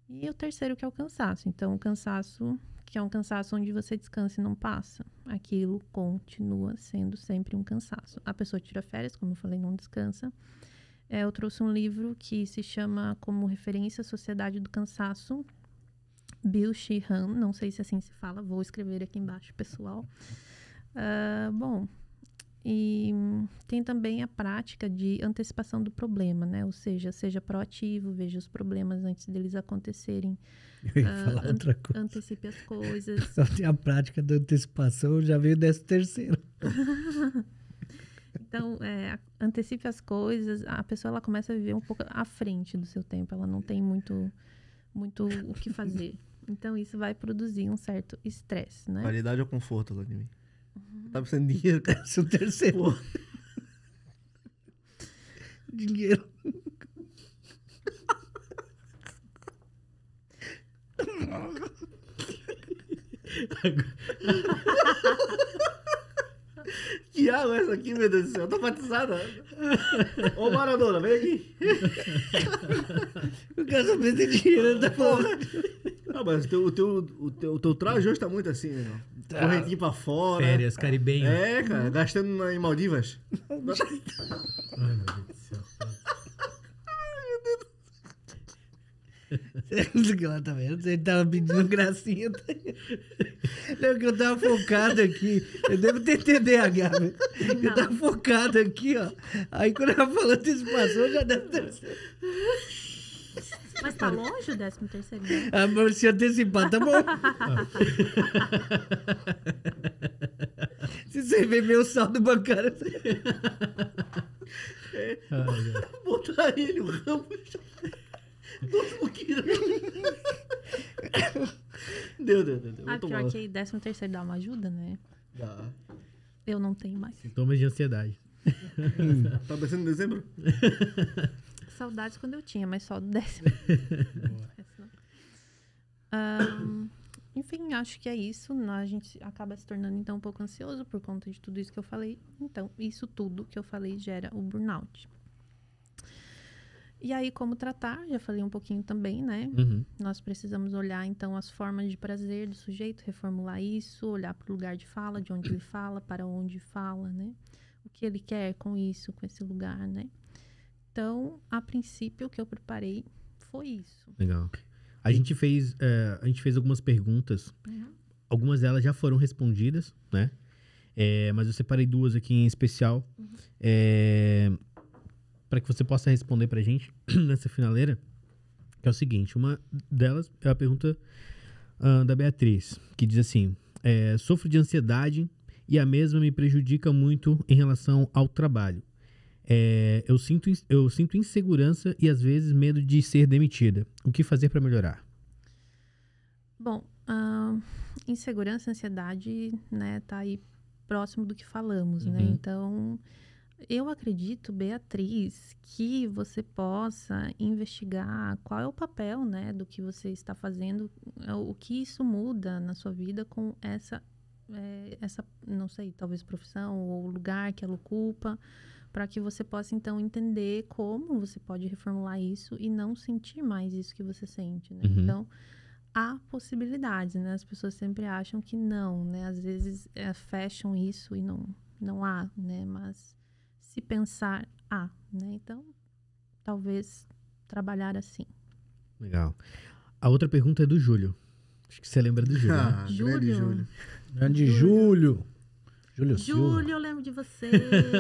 E o terceiro que é o cansaço. Então, o cansaço, que é um cansaço onde você descansa e não passa. Aquilo continua sendo sempre um cansaço. A pessoa tira férias, como eu falei, não descansa. Eu trouxe um livro que se chama como referência Sociedade do Cansaço, Bill Sheehan, não sei se assim se fala, vou escrever aqui embaixo, pessoal. Bom, e tem também a prática de antecipação do problema, né? Ou seja proativo, veja os problemas antes deles acontecerem. Eu ia falar outra coisa. Antecipe as coisas. Só tem a prática da antecipação, já veio dessa terceira. Então, antecipe as coisas, a pessoa ela começa a viver um pouco à frente do seu tempo, ela não tem muito o que fazer. Então, isso vai produzir um certo estresse, né? Qualidade ou conforto, Vladimir? Tá precisando de dinheiro, cara. Esse é o terceiro. Pô. Dinheiro. Que água é essa aqui, meu Deus do céu? Eu tô batizada. Ô, Maradona, vem aqui. O cara só precisa de dinheiro, ele tá falando. Ah, mas o teu traje hoje tá muito assim, né? Correntinho pra fora. Férias, caribenho. Cara, gastando em Maldivas. Ai, meu Deus do céu. Não sei o que ela tá vendo. Ele tava pedindo gracinha. Não, que eu tava focado aqui. Eu devo ter TDAH, né? Eu tava focado aqui, ó. Aí quando ela falou antecipação, já deve ter... Mas tá longe o 13º, né? Ah, mas se antecipar, tá bom. Se você ver meu saldo bancário... Botar ele, o ramo... Dois pouquinhos. Deu. Ah, pior que 13º dá uma ajuda, né? Dá. Eu não tenho mais. Sintomas de ansiedade. Tá pensando em dezembro? Saudades quando eu tinha, mas só do 10º. Enfim, acho que é isso. A gente acaba se tornando, então, um pouco ansioso por conta de tudo isso que eu falei. Então, isso tudo que eu falei gera o burnout. E aí, como tratar? Já falei um pouquinho também, né? Uhum. Nós precisamos olhar, então, as formas de prazer do sujeito, reformular isso, olhar para o lugar de fala, de onde ele fala, para onde fala, né? O que ele quer com isso, com esse lugar, né? Então, a princípio, o que eu preparei foi isso. Legal. A gente fez algumas perguntas. Uhum. Algumas delas já foram respondidas, né? Mas eu separei duas aqui em especial. Para que você possa responder pra gente nessa finaleira. Que é o seguinte. Uma delas é a pergunta da Beatriz. Que diz assim. Sofro de ansiedade e a mesma me prejudica muito em relação ao trabalho. Eu sinto insegurança e às vezes medo de ser demitida. O que fazer para melhorar? Bom, insegurança, ansiedade, né, tá aí próximo do que falamos, né? Então, eu acredito, Beatriz, que você possa investigar qual é o papel, né, do que você está fazendo, o que isso muda na sua vida com essa, não sei, talvez profissão ou lugar que ela ocupa, para que você possa, então, entender como você pode reformular isso e não sentir mais isso que você sente, né? Então, há possibilidades, né? As pessoas sempre acham que não, né? Às vezes fecham isso e não há, né? Mas se pensar, há, né? Então, talvez trabalhar assim. Legal. A outra pergunta é do Júlio. Acho que você lembra do Júlio, né? Grande Júlio. Grande Júlio. Júlio Silva. Júlio, eu lembro de você.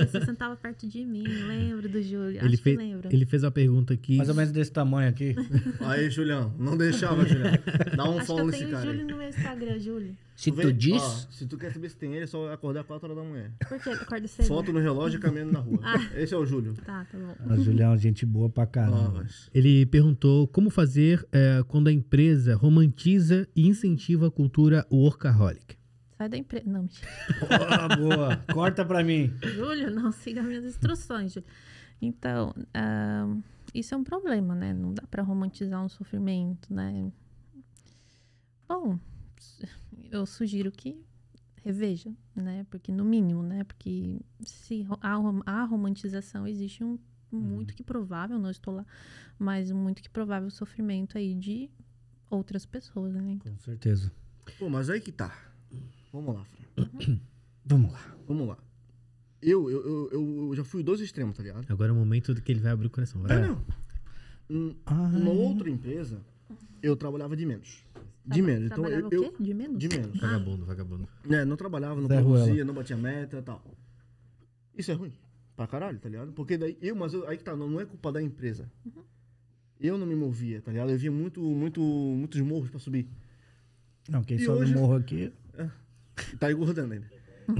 Você sentava perto de mim, lembro do Júlio. Ele Acho que lembro. Ele fez uma pergunta aqui. Mais ou menos desse tamanho aqui. Aí, Julião, não deixava, Julião. Dá um Acho que follow eu nesse tenho o cara. Júlio no meu Instagram, Júlio. Se vê- tu diz... ó, se tu quer saber se tem ele, é só acordar 4 horas da manhã. Por quê? Acorda cedo. Foto no relógio e caminhando na rua. Esse é o Júlio. Tá bom. Ah, Julião, gente boa pra caramba. Novas. Ele perguntou como fazer quando a empresa romantiza e incentiva a cultura workaholic. Sai da empresa. Não, mentira. Boa. Corta pra mim. Júlio, não siga minhas instruções, Júlio. Então, isso é um problema, né? Não dá pra romantizar um sofrimento, né? Bom, eu sugiro que reveja, né? Porque, no mínimo, né? Porque se há romantização, existe um muito que provável, não estou lá, mas um muito que provável sofrimento aí de outras pessoas, né? Então, Com certeza. Pô, mas aí que tá. Vamos lá, Fran. Vamos lá. Vamos lá. Eu já fui 2 extremos, tá ligado? Agora é o momento que ele vai abrir o coração. Vai. Não. Numa outra empresa, eu trabalhava de menos. De menos. Então, trabalhava o quê? De menos? De menos. Vagabundo. Não trabalhava, não Zé produzia, Ruela. não batia meta e tal. Isso é ruim. Pra caralho, tá ligado? Porque daí, aí que tá, não é culpa da empresa. Eu não me movia, tá ligado? Eu via muitos morros pra subir. Não, quem E sobe hoje- o morro aqui... Tá engordando ainda.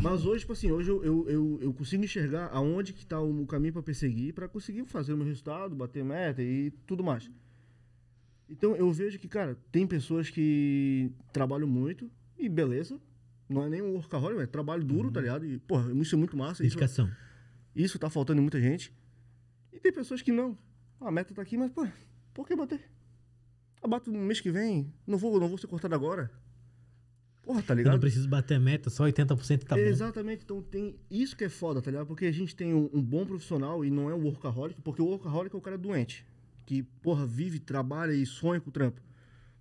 Mas hoje, tipo assim, hoje eu consigo enxergar aonde que tá o caminho pra perseguir, pra conseguir fazer o meu resultado, bater meta e tudo mais. Então eu vejo que, cara, tem pessoas que trabalham muito e beleza. Não é nem um workaholic, é trabalho duro, tá ligado? E, porra, isso é muito massa. Dedicação. Isso tá faltando em muita gente. E tem pessoas que não. A meta tá aqui, mas, pô, por que bater? Eu bato no mês que vem, não vou ser cortado agora. Porra, tá Eu ligado? não preciso bater a meta, só 80% tá bom. Exatamente, então tem isso que é foda, tá ligado? Porque a gente tem um bom profissional e não é um workaholic, porque o workaholic é o cara doente, que, porra, vive, trabalha e sonha com o trampo.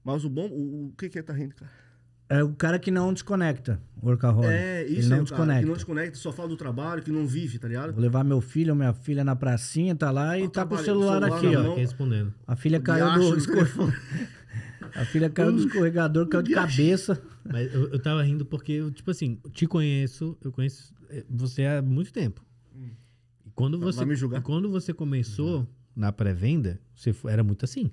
Mas o bom, o que é tá rindo, cara? É o cara que não desconecta, o workaholic. Isso Ele não é o cara desconecta. que não desconecta, só fala do trabalho, que não vive, tá ligado? Vou levar meu filho ou minha filha na pracinha, tá lá e Eu tá com o trabalho, celular celular aqui, na ó. mão. Aqui respondendo. A filha caiu Diacho do no telefone. A filha caiu do escorregador, caiu de cabeça. Mas eu tava rindo porque, eu, tipo assim, te conheço, eu conheço você há muito tempo. E quando você, Vai me julgar? e quando você começou na pré-venda, era muito assim.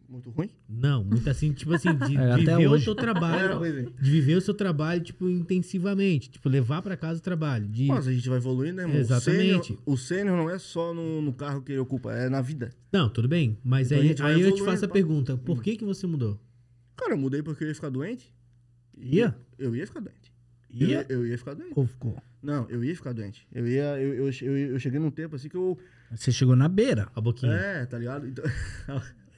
Muito ruim? Não, muito assim, tipo assim, de É, até viver o hoje. seu trabalho. Era ruim, velho. De viver o seu trabalho, tipo, intensivamente. Tipo, levar pra casa o trabalho. De... Mas a gente vai evoluindo, né, irmão? Exatamente. O sênior não é só no carro que ele ocupa, é na vida. Não, tudo bem. Mas Então a aí, gente vai aí eu te evoluindo, faço a pá. pergunta. Por que você mudou? Cara, eu mudei porque eu ia ficar doente. Ia? Eu ia ficar doente. Ia? Eu ia ficar doente. Ou ficou? Não, eu ia ficar doente. Eu cheguei num tempo assim que eu... Você chegou na beira. A boquinha. É, tá ligado? Então...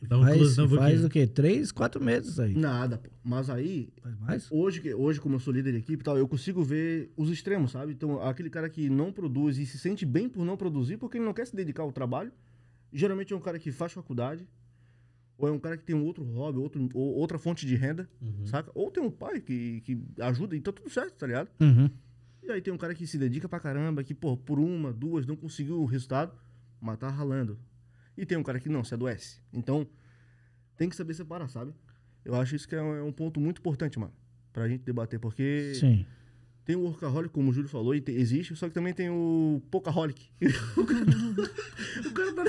Dá um close na boquinha. Faz o quê? 3, 4 meses aí. Nada, pô. Mas aí, Faz mais? hoje, como eu sou líder de equipe e tal, eu consigo ver os extremos, sabe? Então, aquele cara que não produz e se sente bem por não produzir, porque ele não quer se dedicar ao trabalho, geralmente é um cara que faz faculdade, ou é um cara que tem um outro hobby, ou outra fonte de renda, saca? Ou tem um pai que ajuda e tá tudo certo, tá ligado? Uhum. E aí tem um cara que se dedica pra caramba, que, pô, por 1, 2 não conseguiu o resultado, mas tá ralando. E tem um cara que não, se adoece. Então, tem que saber separar, sabe? Eu acho isso que é um ponto muito importante, mano, pra gente debater, porque Sim. tem o workaholic, como o Júlio falou, e existe, só que também tem o pokaholic. O cara tá...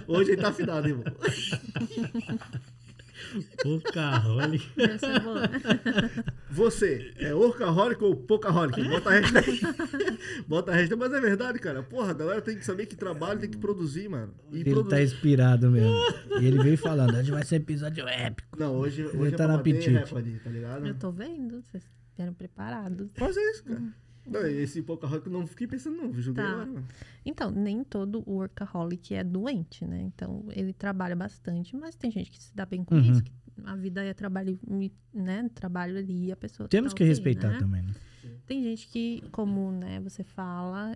Hoje ele tá afinado, irmão. Pocaholic. Deve ser boa. Você é workaholic ou pokaholic? Bota a hashtag. Bota a hashtag, mas é verdade, cara. Porra, a galera tem que saber que trabalho tem que produzir, mano. E Ele tá inspirado mesmo. E ele veio falando, hoje vai ser episódio épico. Não, hoje Ele é tá pra no bater apetite. recorde, tá ligado? Eu tô vendo, vocês vieram preparados. Mas é isso, cara. Não, esse pokaholic eu não fiquei pensando, não. Joguei Tá. agora, mano. Então, nem todo workaholic é doente, né? Então, ele trabalha bastante, mas tem gente que se dá bem com Uhum. isso. Que a vida é trabalho, né? Trabalho ali e a pessoa Temos tá que ok, respeitar né? também, né? Tem gente que, como né, você fala,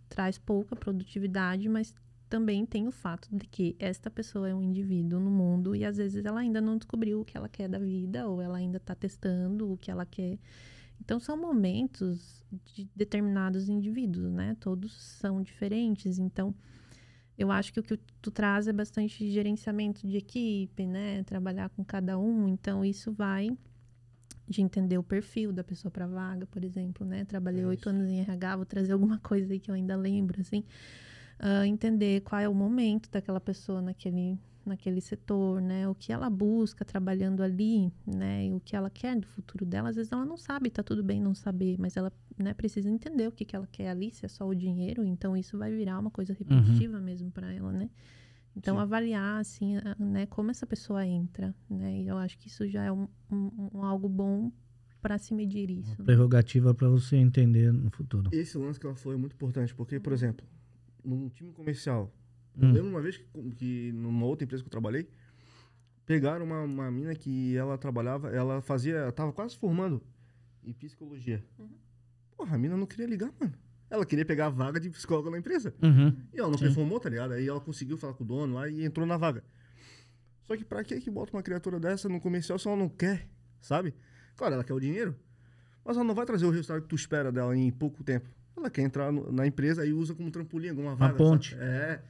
traz pouca produtividade, mas também tem o fato de que esta pessoa é um indivíduo no mundo e às vezes ela ainda não descobriu o que ela quer da vida ou ela ainda está testando o que ela quer. Então, são momentos de determinados indivíduos, né? Todos são diferentes. Então, eu acho que o que tu traz é bastante gerenciamento de equipe, né? Trabalhar com cada um. Então, isso vai de entender o perfil da pessoa para vaga, por exemplo, né? Trabalhei 8 anos em RH, vou trazer alguma coisa aí que eu ainda lembro, assim. Entender qual é o momento daquela pessoa naquele setor, né? O que ela busca trabalhando ali, né? E o que ela quer do futuro dela. Às vezes ela não sabe, tá tudo bem não saber, mas ela, né, precisa entender o que ela quer ali, se é só o dinheiro. Então, isso vai virar uma coisa repetitiva mesmo para ela, né? Então, avaliar, assim, né, como essa pessoa entra, né? E eu acho que isso já é algo bom para se medir isso. Prerrogativa para você entender no futuro. Esse lance que ela falou é muito importante, porque, por exemplo, num time comercial, eu lembro uma vez que numa outra empresa que eu trabalhei, pegaram uma mina que ela trabalhava, ela tava quase formando em psicologia. Porra, a mina não queria ligar, mano. Ela queria pegar a vaga de psicóloga na empresa. Uhum. E ela não performou, tá ligado? Aí ela conseguiu falar com o dono lá e entrou na vaga. Só que pra que bota uma criatura dessa no comercial se ela não quer, sabe? Claro, ela quer o dinheiro, mas ela não vai trazer o resultado que tu espera dela em pouco tempo. Ela quer entrar na empresa e usa como trampolim alguma vaga. ponte. Sabe? É isso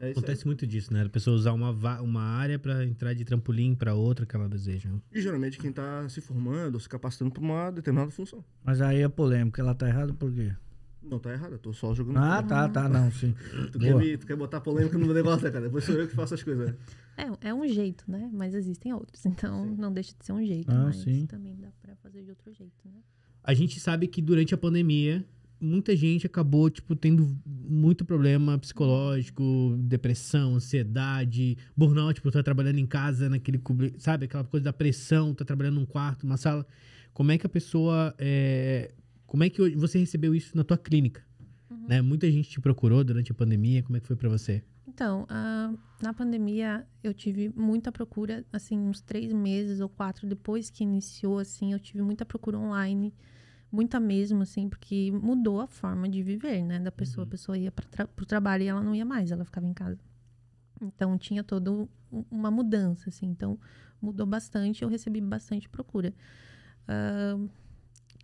aí. Acontece muito disso, né? A pessoa usar uma área pra entrar de trampolim pra outra que ela deseja. E geralmente quem tá se formando ou se capacitando pra uma determinada função. Mas aí é polêmica, ela tá errada por quê? Não tá errado, eu tô só jogando. Ah, tá, não, sim. Tu Boa. quer botar polêmica no meu negócio, né, cara? Depois sou eu que faço as coisas. Né? É um jeito, né? Mas existem outros. Então, não deixa de ser um jeito. Ah, mas sim. também dá pra fazer de outro jeito, né? A gente sabe que durante a pandemia, muita gente acabou, tipo, tendo muito problema psicológico, depressão, ansiedade, burnout, por estar trabalhando em casa, sabe? Aquela coisa da pressão, tá trabalhando num quarto, uma sala. Como é que a pessoa... Como é que você recebeu isso na tua clínica? Né? Muita gente te procurou durante a pandemia. Como é que foi pra você? Então, na pandemia, eu tive muita procura, assim, uns 3 meses ou 4 depois que iniciou, assim, eu tive muita procura online, muita mesmo, assim, porque mudou a forma de viver, né, da pessoa. A pessoa ia pro trabalho e ela não ia mais, ela ficava em casa. Então, tinha toda uma mudança, assim, então, mudou bastante, eu recebi bastante procura.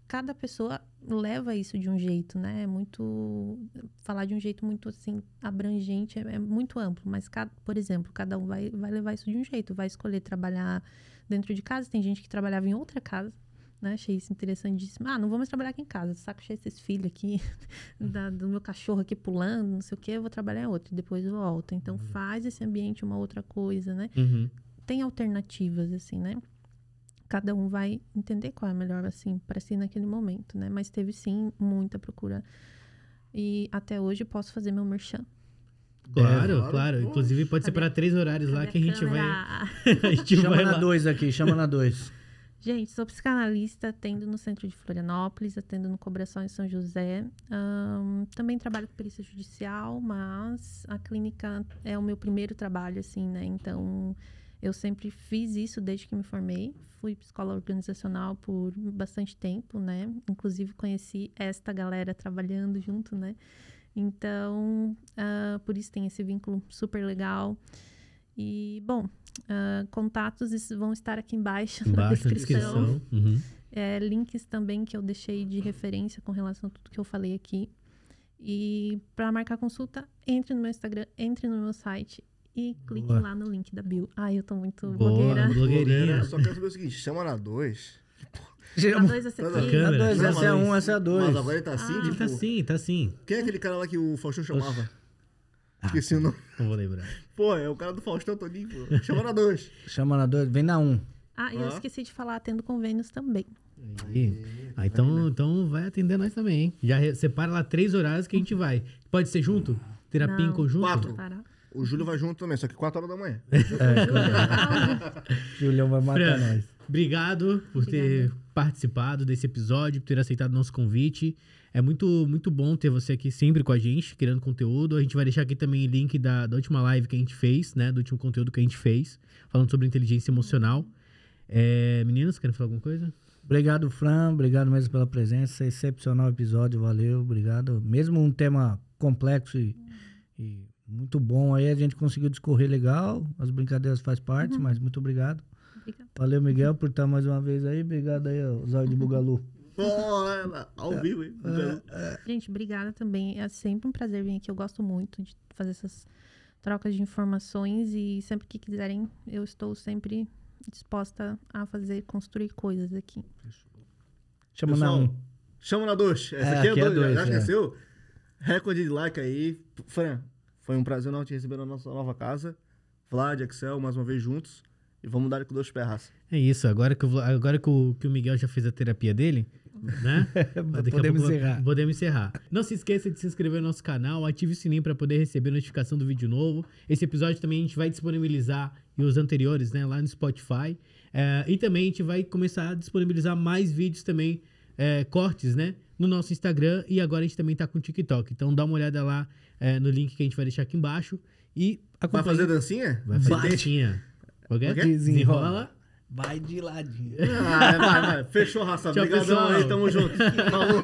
cada pessoa leva isso de um jeito, né? É muito... Falar de um jeito muito, assim, abrangente é muito amplo. Mas, por exemplo, cada um vai levar isso de um jeito. Vai escolher trabalhar dentro de casa. Tem gente que trabalhava em outra casa, né? Achei isso interessantíssimo. Não vou mais trabalhar aqui em casa. Saco cheio desses filhos aqui, do meu cachorro aqui pulando, não sei o quê. Eu vou trabalhar em outro. Depois volta. Então, faz esse ambiente uma outra coisa, né? Tem alternativas, assim, né? Cada um vai entender qual é melhor, assim, para si naquele momento, né? Mas teve, sim, muita procura. E até hoje posso fazer meu merchan. Claro. Inclusive, pode separar 3 horários lá que a gente vai... Chama na 2 aqui, chama na 2. Gente, sou psicanalista, atendo no centro de Florianópolis, atendo no Cobração em São José. Também trabalho com perícia judicial, mas a clínica é o meu primeiro trabalho, assim, né? Então, eu sempre fiz isso desde que me formei. Fui psicóloga organizacional por bastante tempo, né? Inclusive, conheci esta galera trabalhando junto, né? Então, por isso tem esse vínculo super legal. E, bom, contatos vão estar aqui embaixo na descrição. Links também que eu deixei de referência com relação a tudo que eu falei aqui. E para marcar consulta, entre no meu Instagram, entre no meu site e clique lá no link da bio. Eu tô muito blogueirinha. Só quero saber o seguinte, chama na 2. A 2 essa aqui. A 2, essa é a 1, essa é a 2. Mas agora ele tá assim, tipo... Tá sim. Quem é aquele cara lá que o Faustão chamava? Esqueci o nome. Não vou lembrar. Pô, é o cara do Faustão todinho, pô. Chama na 2. Chama na 2, vem na 1. E eu esqueci de falar, atendo convênios também. Então vai atender nós também, hein? Já separa lá 3 horários que a gente vai. Pode ser junto? Terapia em conjunto? 4. O Júlio vai junto também, só que 4 horas da manhã. Julião vai matar nós. Obrigado por ter participado desse episódio, por ter aceitado o nosso convite. É muito, muito bom ter você aqui sempre com a gente, criando conteúdo. A gente vai deixar aqui também o link da última live que a gente fez, né? Do último conteúdo que a gente fez, falando sobre inteligência emocional. Meninos, querem falar alguma coisa? Obrigado, Fran. Obrigado mesmo pela presença. Excepcional episódio, valeu. Obrigado. Mesmo um tema complexo e muito bom, aí a gente conseguiu discorrer legal. As brincadeiras faz parte, mas muito obrigado. Valeu, Miguel, por estar mais uma vez aí. Obrigado aí, Zóio de Bugalu. Ao vivo, hein? Gente, obrigada também. É sempre um prazer vir aqui. Eu gosto muito de fazer essas trocas de informações e sempre que quiserem, eu estou sempre disposta a construir coisas aqui. Chama na 1. Chama na 2. Essa aqui é 2. Já esqueceu? Recorde de like aí. Fran, foi um prazer não te receber na nossa nova casa. Vlad, Axel, mais uma vez juntos. E vamos dar com 2 pés, raça. É isso. Agora que o Miguel já fez a terapia dele, né? Podemos encerrar. Não se esqueça de se inscrever no nosso canal, ative o sininho para poder receber a notificação do vídeo novo. Esse episódio também a gente vai disponibilizar, e os anteriores, né, lá no Spotify. E também a gente vai começar a disponibilizar mais vídeos também, cortes, né, no nosso Instagram. E agora a gente também tá com o TikTok. Então dá uma olhada lá no link que a gente vai deixar aqui embaixo. E vai fazer dancinha? Vai fazer dancinha. Desenrola. Vai de ladinho. Vai. Fechou, raça. Obrigadão aí, tamo junto. Falou.